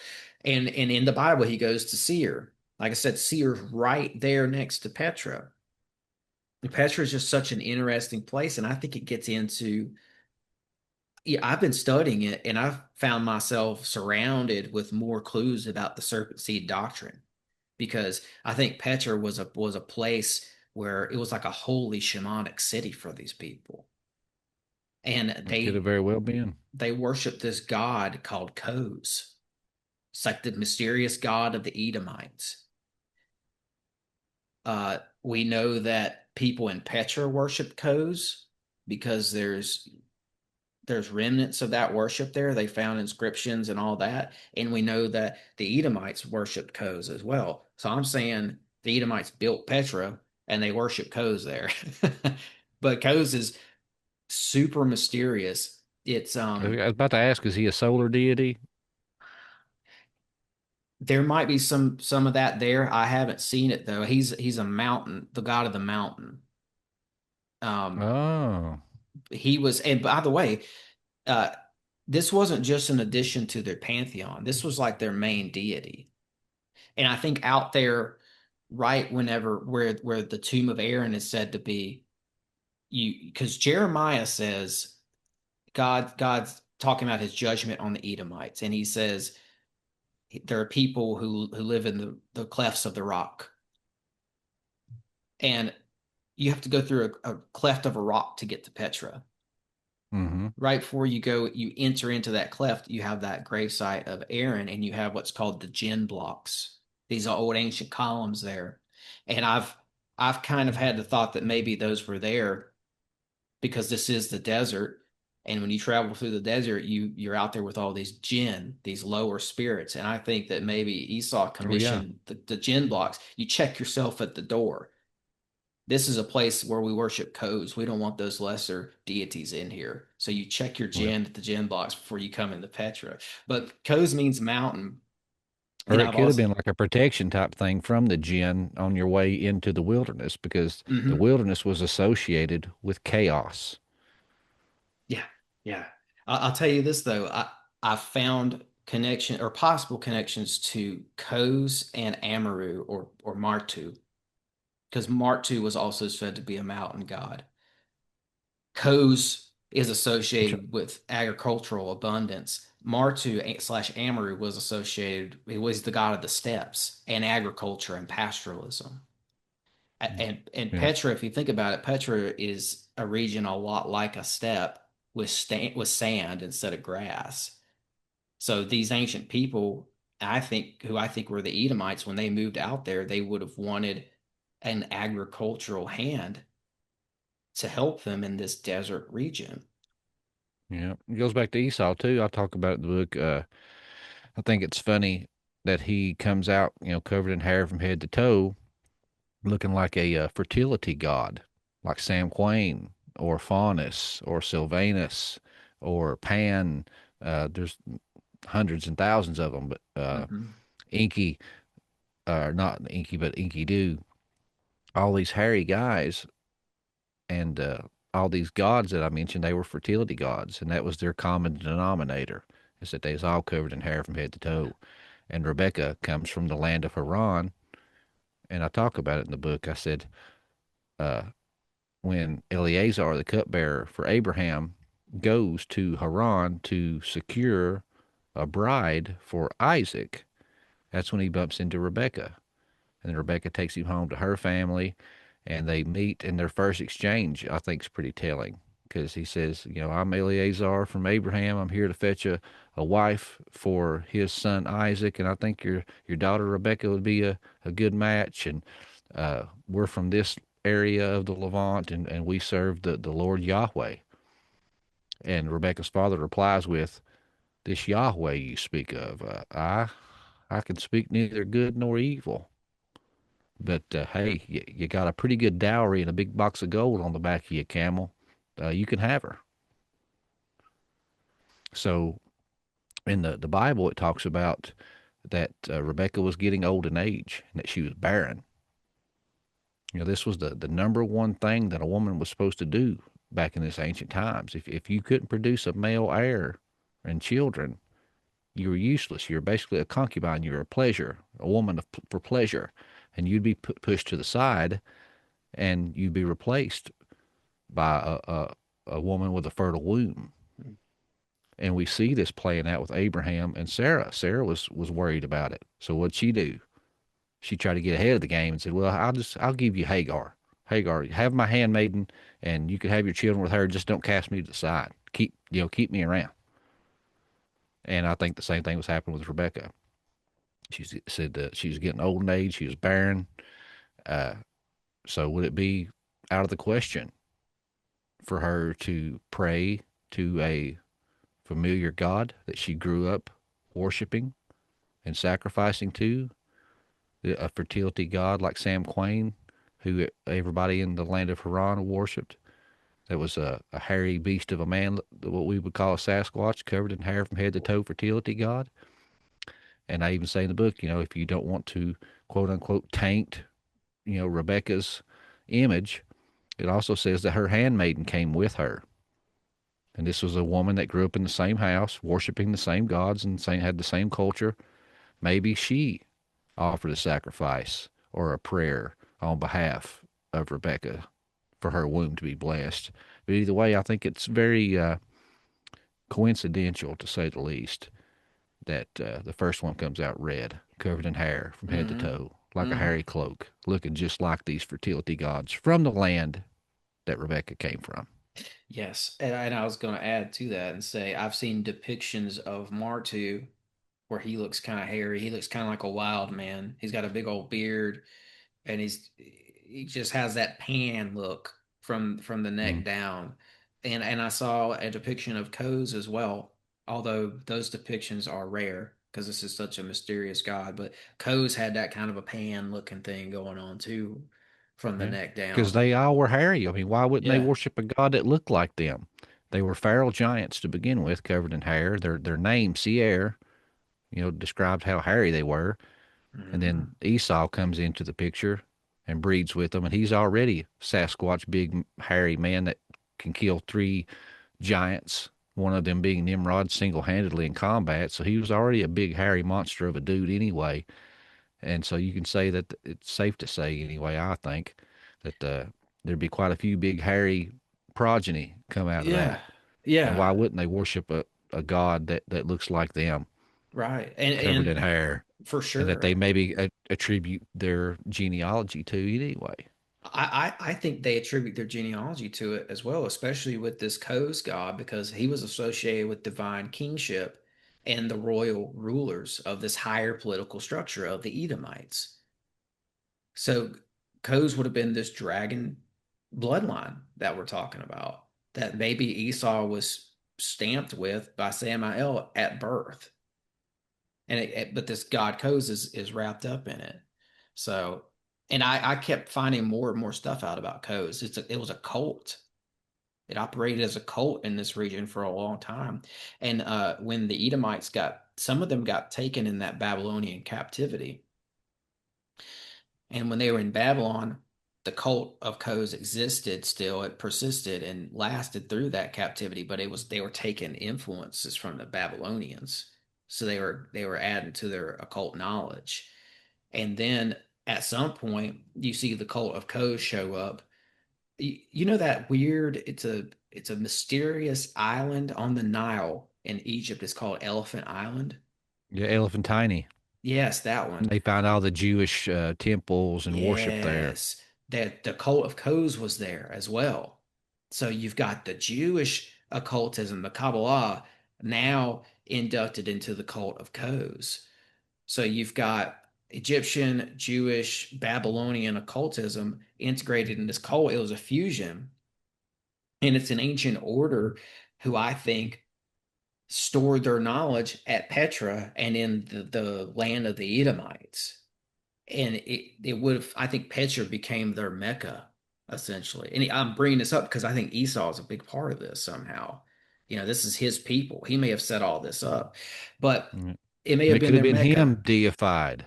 and in the Bible, he goes to Seir. Like I said, Seir's right there next to Petra. And Petra is just such an interesting place. And I think it gets into, yeah, I've been studying it, and I've found myself surrounded with more clues about the serpent seed doctrine, because I think Petra was a place where it was like a holy shamanic city for these people. And it could have very well been. They worship this god called Kos. It's like the mysterious god of the Edomites. We know that people in Petra worship Kos because there's remnants of that worship there. They found inscriptions and all that. And we know that the Edomites worshiped Kos as well. So I'm saying the Edomites built Petra and they worship Kos there. But Kos is super mysterious. It's I was about to ask, is he a solar deity? There might be some of that there. I haven't seen it though. He's a mountain, the god of the mountain. Oh. He was, and by the way, this wasn't just an addition to their pantheon. This was like their main deity. And I think out there, right whenever where the tomb of Aaron is said to be, because Jeremiah says God's talking about his judgment on the Edomites, and he says there are people who live in the clefts of the rock, and you have to go through a cleft of a rock to get to Petra. Mm-hmm. Right before you enter into that cleft, you have that gravesite of Aaron, and you have what's called the Jinn blocks. These are old ancient columns there, and I've kind of had the thought that maybe those were there because this is the desert, and when you travel through the desert, you're out there with all these jinn, these lower spirits, and I think that maybe Esau commissioned the jinn blocks. You check yourself at the door. This is a place where we worship codes. We don't want those lesser deities in here. So you check your jinn at the jinn blocks before you come into Petra. But codes means mountain. Or it could have been like a protection type thing from the jinn on your way into the wilderness, because the wilderness was associated with chaos. Yeah, yeah. I'll tell you this though. I found connection or possible connections to Kos and Amaru or Martu, because Martu was also said to be a mountain god. Kos is associated with agricultural abundance. Martu slash Amaru was associated, it was the god of the steppes and agriculture and pastoralism. And Petra, if you think about it, Petra is a region a lot like a steppe with sand instead of grass. So these ancient people, who I think were the Edomites, when they moved out there, they would have wanted an agricultural hand to help them in this desert region. Yeah, it goes back to Esau too. I talk about it in the book. I think it's funny that he comes out, covered in hair from head to toe, looking like a fertility god, like Samhain or Faunus or Sylvanus or Pan. There's hundreds and thousands of them, but Inky, not Inky, but Enkidu, all these hairy guys, and all these gods that I mentioned, they were fertility gods, and that was their common denominator, is that they was all covered in hair from head to toe. And Rebecca comes from the land of Haran, and I talk about it in the book. I said, when Eleazar, the cupbearer for Abraham, goes to Haran to secure a bride for Isaac, that's when he bumps into Rebecca. And Rebecca takes him home to her family, and they meet, and their first exchange, I think, is pretty telling, because he says, I'm Eleazar from Abraham. I'm here to fetch a wife for his son Isaac, and I think your daughter Rebecca would be a good match. And we're from this area of the Levant, and we serve the Lord Yahweh. And Rebecca's father replies with, this Yahweh you speak of, I can speak neither good nor evil. But hey, you got a pretty good dowry and a big box of gold on the back of your camel. You can have her. So in the Bible, it talks about that Rebecca was getting old in age and that she was barren. This was the number one thing that a woman was supposed to do back in this ancient times. If you couldn't produce a male heir and children, you were useless. You're basically a concubine. You're a woman for pleasure. And you'd be pushed to the side, and you'd be replaced by a woman with a fertile womb. And we see this playing out with Abraham and Sarah. Sarah was worried about it. So what'd she do? She tried to get ahead of the game and said, well, I'll give you Hagar. Hagar, have my handmaiden, and you can have your children with her. Just don't cast me to the side. Keep me around. And I think the same thing was happening with Rebecca. She said that she was getting old in age. She was barren. So would it be out of the question for her to pray to a familiar God that she grew up worshiping and sacrificing to, a fertility god like Samhain, who everybody in the land of Haran worshipped? That was a hairy beast of a man, what we would call a Sasquatch, covered in hair from head to toe, fertility god. And I even say in the book, if you don't want to, quote unquote, taint, Rebecca's image, it also says that her handmaiden came with her. And this was a woman that grew up in the same house, worshiping the same gods and had the same culture. Maybe she offered a sacrifice or a prayer on behalf of Rebecca for her womb to be blessed. But either way, I think it's very coincidental, to say the least, that the first one comes out red, covered in hair from head to Mm-hmm. toe, like a Mm-hmm. hairy cloak, looking just like these fertility gods from the land that Rebecca came from. Yes, and I was going to add to that and say I've seen depictions of Martu where he looks kind of hairy. He looks kind of like a wild man. He's got a big old beard, and he just has that pan look from the neck Mm. down. And I saw a depiction of Koz as well, although those depictions are rare because this is such a mysterious god. But Koz had that kind of a pan looking thing going on too, from the Yeah, neck because down. they all were hairy. I mean, why wouldn't they Yeah. worship a god that looked like them? They were feral giants to begin with, covered in hair. Their name, Sierra, describes how hairy they were. And Hmm. then Esau comes into the picture and breeds with them, and he's already Sasquatch, big hairy man that can kill three giants. One of them being Nimrod single-handedly in combat. So he was already a big hairy monster of a dude anyway. And so you can say that it's safe to say, anyway, I think, that there'd be quite a few big hairy progeny come out of that. Yeah. And Yeah. why wouldn't they worship a god that looks like them, Right. covered in And hair, for and that they sure. maybe attribute their genealogy to anyway? I think they attribute their genealogy to it as well, especially with this Koz god, because he was associated with divine kingship and the royal rulers of this higher political structure of the Edomites. So Koz would have been this dragon bloodline that we're talking about, that maybe Esau was stamped with by Samael at birth. But this god Koz is wrapped up in it. So, and I kept finding more and more stuff out about Koz. It was a cult. It operated as a cult in this region for a long time. And when the Edomites got some of them got taken in that Babylonian captivity, and when they were in Babylon, the cult of Koz existed still. It persisted and lasted through that captivity, but they were taking influences from the Babylonians. So they were adding to their occult knowledge. And then at some point you see the cult of Koz show up. You know that weird, it's a mysterious island on the Nile in Egypt. It's called Elephant Island. Yeah, Elephantine. Yes, that one. They found all the Jewish temples and worship there. Yes, that the cult of Koz was there as well. So you've got the Jewish occultism, the Kabbalah, now inducted into the cult of Koz. So you've got Egyptian, Jewish, Babylonian occultism integrated in this cult. It was a fusion, and it's an ancient order who I think stored their knowledge at Petra and in the land of the Edomites. And it would have, I think Petra became their Mecca essentially. And I'm bringing this up because I think Esau is a big part of this somehow. This is his people. He may have set all this up, but Mm. it may And have it been could have their been him Mecca. deified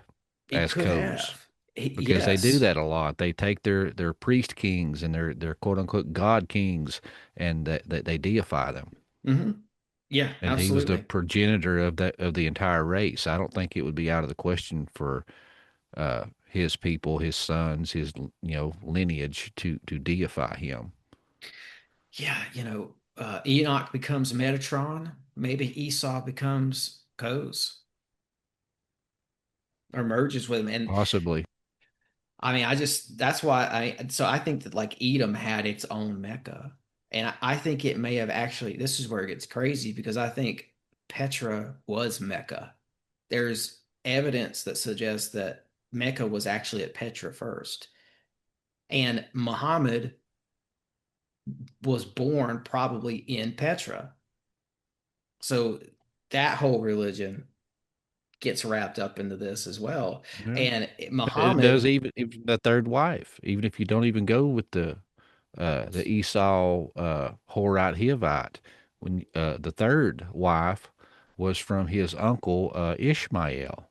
It as could Koz, have. because they do Yes. that a lot. They take their priest kings and their quote unquote god kings, and that they deify them. Hmm. Yeah, And he was the absolutely. progenitor of the entire race. I don't think it would be out of the question for his people, his sons, his lineage to deify him. Yeah, Enoch becomes Metatron. Maybe Esau becomes Koz or merges with him. And Possibly. I mean, that's why I think that like Edom had its own Mecca. And I think it may have actually, this is where it gets crazy because I think Petra was Mecca. There's evidence that suggests that Mecca was actually at Petra first. And Muhammad was born probably in Petra. So that whole religion gets wrapped up into this as well. Yeah. And It does, Muhammad, even the third wife, even if you don't even go with the Esau Horite Hivite, when the third wife was from his uncle Ishmael.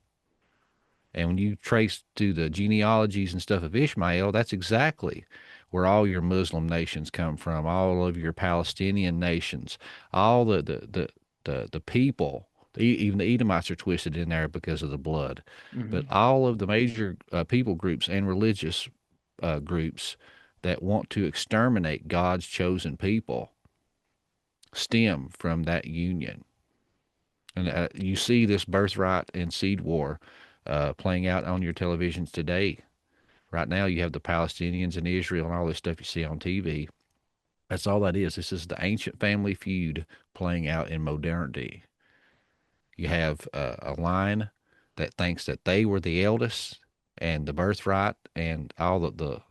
And when you trace to the genealogies and stuff of Ishmael, that's exactly where all your Muslim nations come from, all of your Palestinian nations, all the people, even the Edomites are twisted in there because of the blood. But mhm, all of the major people groups and religious groups that want to exterminate God's chosen people stem from that union. And you see this birthright and seed war playing out on your televisions today. Right now, you have the Palestinians and Israel and all this stuff you see on TV. That's all that is. This is the ancient family feud playing out in modernity. You have a line that thinks that they were the eldest and the birthright and all the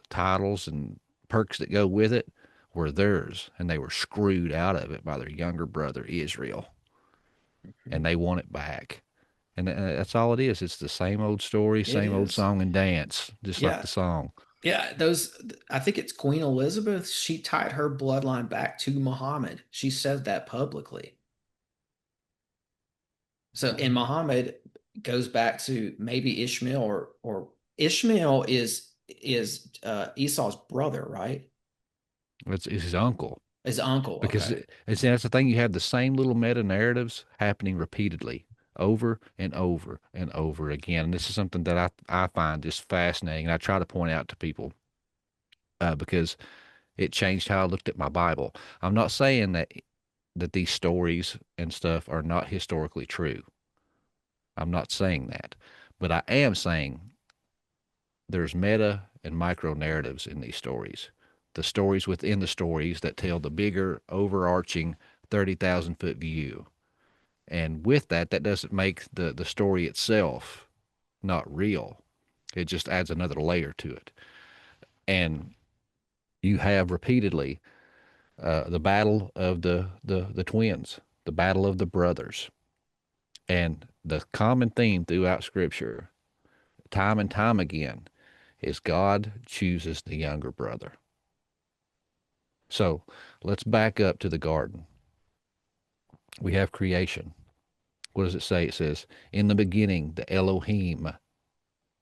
titles and perks that go with it were theirs, and they were screwed out of it by their younger brother Israel, and they want it back. And that's all it is. It's the same old story, It same old is. song and dance, just like Yeah. the song. Yeah, I think it's Queen Elizabeth. She tied her bloodline back to Muhammad. She said that publicly. So, and Muhammad goes back to maybe Ishmael or Ishmael is Esau's brother, right? It's his uncle. His uncle. Because Okay. that's the thing. You have the same little meta narratives happening repeatedly over and over and over again. And this is something that I find just fascinating. And I try to point out to people because it changed how I looked at my Bible. I'm not saying that these stories and stuff are not historically true. I'm not saying that. But I am saying there's meta and micro narratives in these stories. The stories within the stories that tell the bigger, overarching 30,000-foot view. And with that, that doesn't make the story itself not real. It just adds another layer to it. And you have repeatedly the battle of the twins, the battle of the brothers. And the common theme throughout Scripture, time and time again, is God chooses the younger brother. So let's back up to the garden. We have creation. What does it say? It says, in the beginning, the Elohim.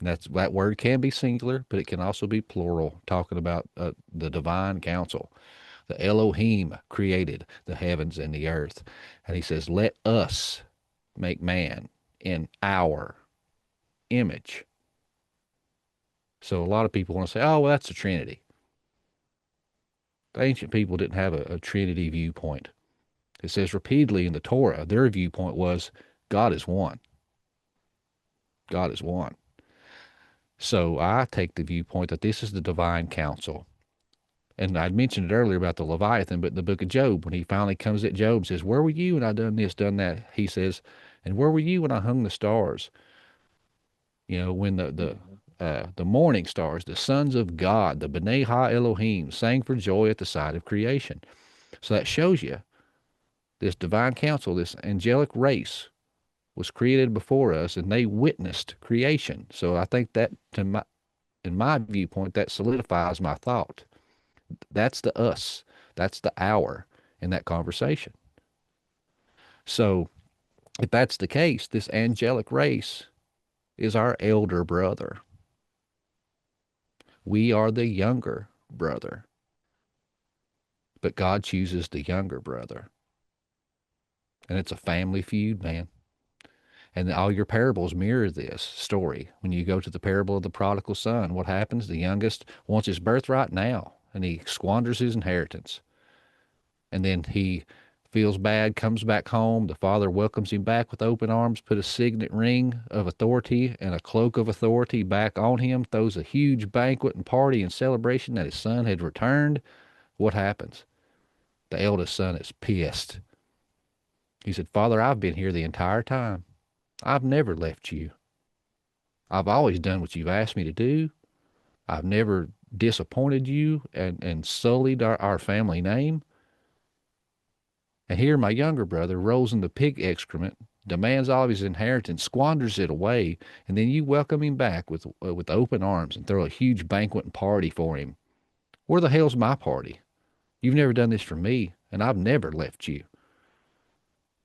That word can be singular, but it can also be plural, talking about the divine council. The Elohim created the heavens and the earth. And he says, let us make man in our image. So a lot of people want to say, oh, well, that's the Trinity. The ancient people didn't have a Trinity viewpoint. It says repeatedly in the Torah, their viewpoint was God is one. God is one. So I take the viewpoint that this is the divine council. And I'd mentioned it earlier about the Leviathan, but in the book of Job, when he finally comes at Job and says, where were you when I done this, done that? He says, and where were you when I hung the stars? You know, when the morning stars, the sons of God, the B'nai Ha Elohim, sang for joy at the sight of creation. So that shows you this divine council, this angelic race was created before us, and they witnessed creation. So I think that, in my viewpoint, that solidifies my thought. That's the us. That's the our in that conversation. So if that's the case, this angelic race is our elder brother. We are the younger brother. But God chooses the younger brother. And it's a family feud, man. And all your parables mirror this story. When you go to the parable of the prodigal son, what happens? The youngest wants his birthright now, and he squanders his inheritance. And then he feels bad, comes back home. The father welcomes him back with open arms, put a signet ring of authority and a cloak of authority back on him, throws a huge banquet and party and celebration that his son had returned. What happens? The eldest son is pissed. He said, Father, I've been here the entire time. I've never left you. I've always done what you've asked me to do. I've never disappointed you and sullied our family name. And here my younger brother rolls in the pig excrement, demands all of his inheritance, squanders it away, and then you welcome him back with open arms and throw a huge banquet and party for him. Where the hell's my party? You've never done this for me, and I've never left you.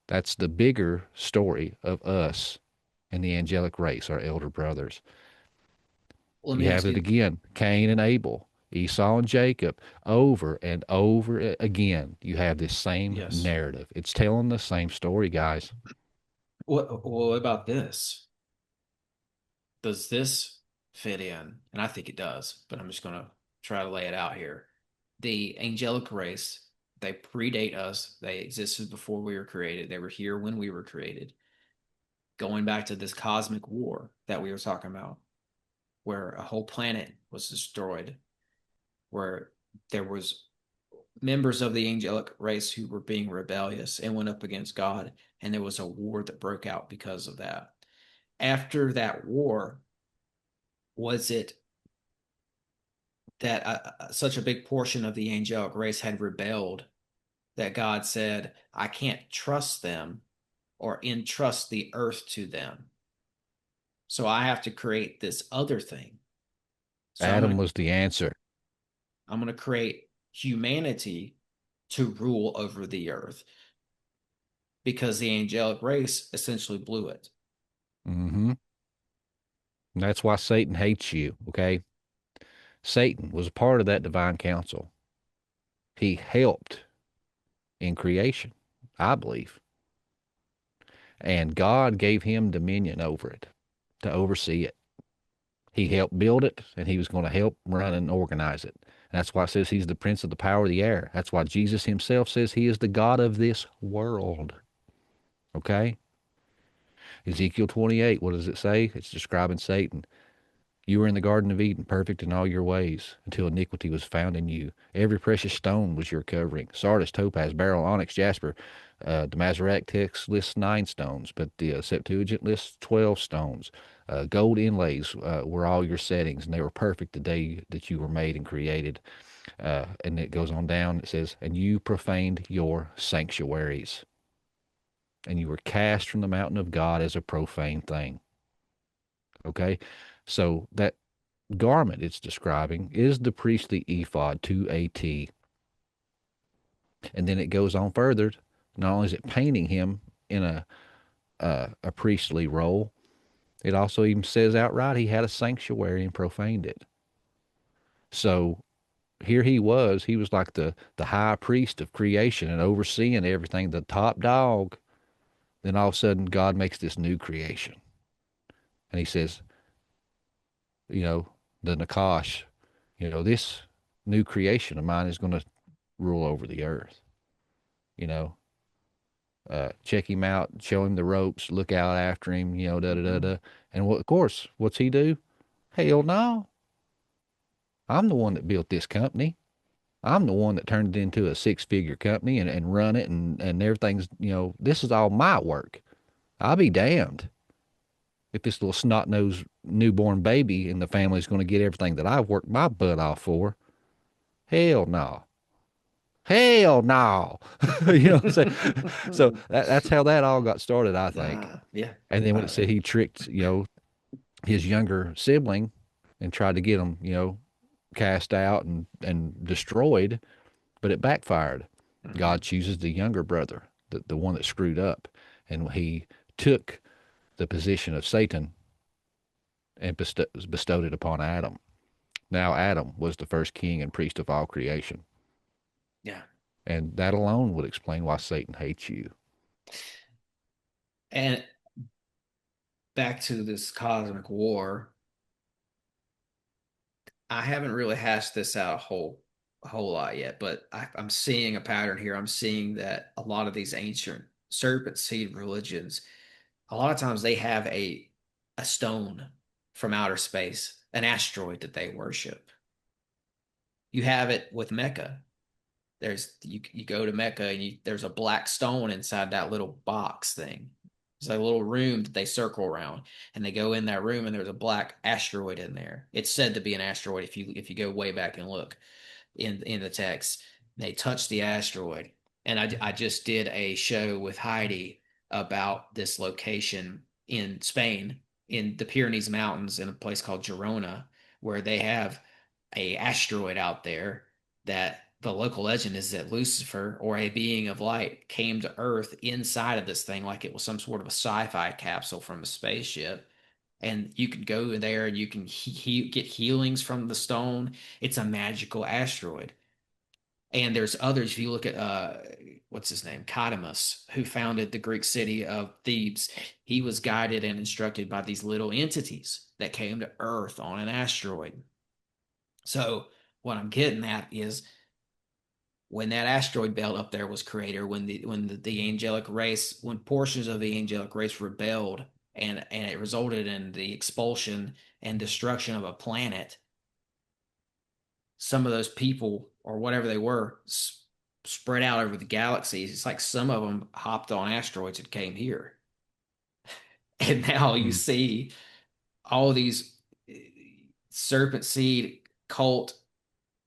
That's the bigger story of us and the angelic race, our elder brothers. Let You me have ask it you. again, Cain and Abel, Esau and Jacob, over and over again. You have this same Yes. narrative. It's telling the same story, guys. What about this? Does this fit in? And I think it does, but I'm just going to try to lay it out here. The angelic race They predate us. They existed before we were created. They were here when we were created. Going back to this cosmic war that we were talking about, where a whole planet was destroyed, where there was members of the angelic race who were being rebellious and went up against God, and there was a war that broke out because of that. After that war, was it that such a big portion of the angelic race had rebelled that God said, I can't trust them or entrust the earth to them. So I have to create this other thing. So Adam was the answer. I'm going to create humanity to rule over the earth because the angelic race essentially blew it. Mm-hmm. And that's why Satan hates you, okay? Satan was a part of that divine council. He helped in creation, I believe. And God gave him dominion over it, to oversee it. He helped build it, and he was going to help run and organize it. And that's why it says he's the prince of the power of the air. That's why Jesus himself says he is the God of this world. Okay? Ezekiel 28, what does it say? It's describing Satan. You were in the Garden of Eden, perfect in all your ways, until iniquity was found in you. Every precious stone was your covering. Sardis, topaz, beryl, onyx, jasper. The Masoretic text lists 9 stones, but the Septuagint lists 12 stones. Gold inlays were all your settings, and they were perfect the day that you were made and created. And it goes on down. It says, and you profaned your sanctuaries, and you were cast from the mountain of God as a profane thing. Okay? So that garment it's describing is the priestly ephod to a T. And then it goes on further. Not only is it painting him in a priestly role, it also even says outright he had a sanctuary and profaned it. So here he was like the high priest of creation and overseeing everything, the top dog. Then all of a sudden God makes this new creation. And he says, you know, the Nakash, you know, this new creation of mine is going to rule over the earth. You know, check him out, show him the ropes, look out after him, you know, da da da da. And of course, what's he do? Hell no. I'm the one that built this company. I'm the one that turned it into a 6-figure company and run it and everything's, you know, this is all my work. I'll be damned if this little snot-nosed newborn baby in the family is going to get everything that I've worked my butt off for. Hell no. Hell no. You know what I'm saying? So that's how that all got started, I think. Yeah. And then when it said he tricked, you know, his younger sibling and tried to get him, you know, cast out and destroyed, but it backfired. Mm-hmm. God chooses the younger brother, the one that screwed up. And he took the position of Satan and bestowed it upon Adam. Now Adam was the first king and priest of all creation. Yeah. And that alone would explain why Satan hates you. And back to this cosmic war, I haven't really hashed this out a whole lot yet, but I'm seeing a pattern here. I'm seeing that a lot of these ancient serpent seed religions, a lot of times they have a stone from outer space, an asteroid that they worship. You have it with Mecca. There's you go to Mecca and there's a black stone inside that little box thing. It's like a little room that they circle around, and they go in that room and there's a black asteroid in there. It's said to be an asteroid if you go way back and look in the text. They touch the asteroid, and I just did a show with Heidi about this location in Spain in the Pyrenees Mountains in a place called Girona, where they have a asteroid out there that the local legend is that Lucifer, or a being of light, came to Earth inside of this thing like it was some sort of a sci-fi capsule from a spaceship. And you can go there and you can get healings from the stone. It's a magical asteroid. And there's others. If you look at what's his name, Cadamus, who founded the Greek city of Thebes, he was guided and instructed by these little entities that came to Earth on an asteroid. So what I'm getting at is when that asteroid belt up there was created, when the angelic race, when portions of the angelic race rebelled, and it resulted in the expulsion and destruction of a planet, some of those people, or whatever they were, spread out over the galaxies. It's like some of them hopped on asteroids and came here. And now you see all these serpent seed cult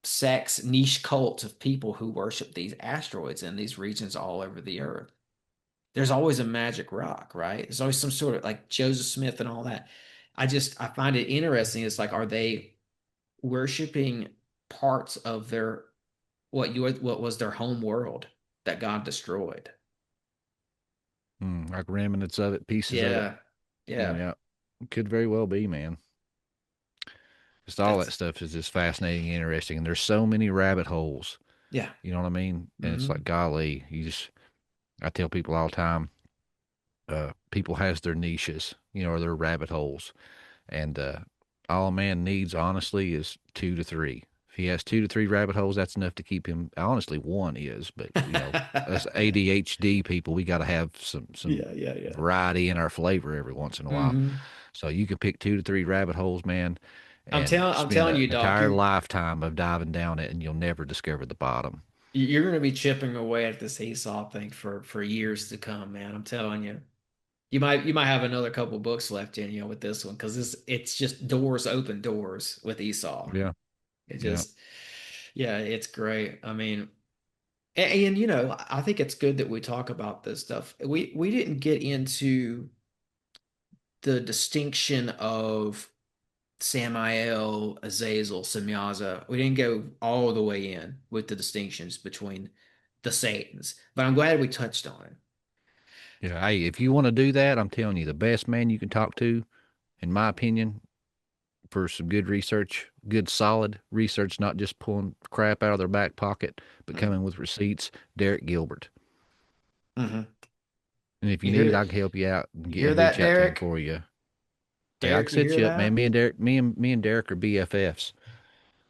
sects, niche cults of people who worship these asteroids in these regions all over the earth. There's always a magic rock, right? There's always some sort of, like Joseph Smith and all that. I find it interesting. It's like, are they worshiping parts of their what was their home world that God destroyed? Like remnants of it, pieces of it. Yeah. Could very well be, man. Just all that stuff is just fascinating and interesting, and there's so many rabbit holes. Yeah. You know what I mean? And it's like, golly, I tell people all the time, people has their niches, or their rabbit holes. And all a man needs, honestly, is 2 to 3. If he has 2 to 3 rabbit holes, that's enough to keep him. Honestly, 1 is, but us ADHD people, we got to have some variety in our flavor every once in a while. So you can pick 2 to 3 rabbit holes, man. I'm telling you, Doc, entire lifetime of diving down it, and you'll never discover the bottom. You're going to be chipping away at this Esau thing for years to come, man. I'm telling you. You might have another couple books left in with this one, because it's just open doors with Esau. Yeah. It just it's great. I mean, and I think it's good that we talk about this stuff. We didn't get into the distinction of Samael, Azazel, Semyaza. We didn't go all the way in with the distinctions between the Satans, but I'm glad we touched on it. Yeah, hey, if you want to do that, I'm telling you, the best man you can talk to, in my opinion, for some good research, good solid research, not just pulling crap out of their back pocket, but coming with receipts, Derek Gilbert. And if you need, I can help you out and reach out to him for you. Derek, I can set you up, man. Me and Derek are BFFs.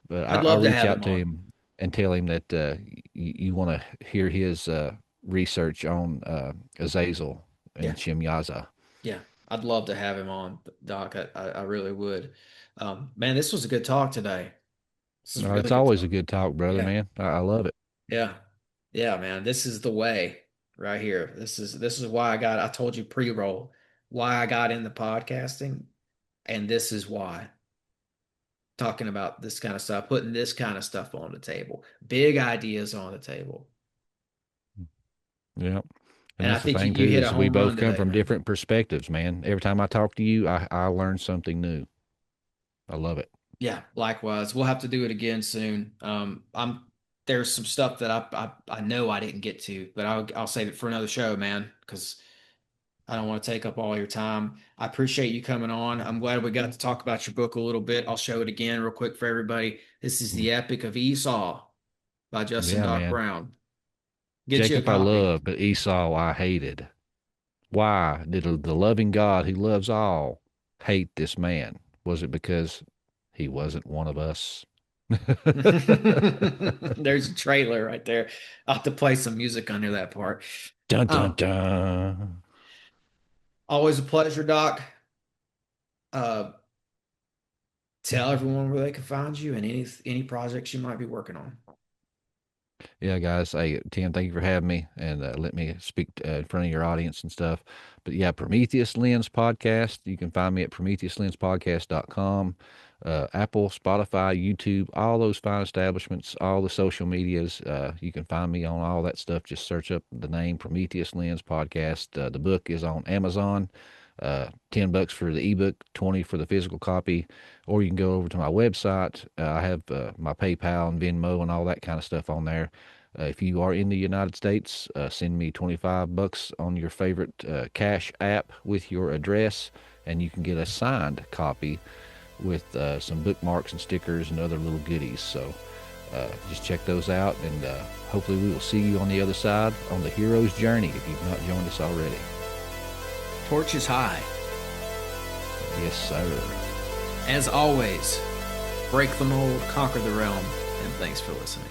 But I'll reach out to him and tell him that you want to hear his research on Azazel and Shemyaza. Yeah, I'd love to have him on, Doc. I really would. Man, this was a good talk today. It's always a good talk, brother, man. I love it. Yeah, man. This is the way right here. This is why I told you pre-roll why I got into podcasting, and this is why. Talking about this kind of stuff, putting this kind of stuff on the table, big ideas on the table. Yeah. And I think you hit a home run. We both come from different perspectives, man. Every time I talk to you, I learn something new. I love it. Yeah, likewise. We'll have to do it again soon. There's some stuff that I know I didn't get to, but I'll save it for another show, man, because I don't want to take up all your time. I appreciate you coming on. I'm glad we got to talk about your book a little bit. I'll show it again real quick for everybody. This is The Epic of Esau by Justin Doc Brown. Jacob I love, but Esau I hated. Why did the loving God who loves all hate this man? Was it because he wasn't one of us? There's a trailer right there. I'll have to play some music under that part. Dun, dun, dun. Always a pleasure, Doc. Tell everyone where they can find you and any projects you might be working on. Yeah, guys. Hey, Tim, thank you for having me and let me speak in front of your audience and stuff. But yeah, Prometheus Lens Podcast. You can find me at PrometheusLensPodcast.com. Apple, Spotify, YouTube, all those fine establishments, all the social medias. You can find me on all that stuff. Just search up the name Prometheus Lens Podcast. The book is on Amazon. $10 for the ebook, 20 for the physical copy, or you can go over to my website. I have my PayPal and Venmo and all that kind of stuff on there. If you are in the United States, send me $25 on your favorite cash app with your address, and you can get a signed copy with some bookmarks and stickers and other little goodies. So just check those out, and hopefully we will see you on the other side on the hero's journey if you've not joined us already. Torch is high. Yes, sir. As always, break the mold, conquer the realm, and thanks for listening.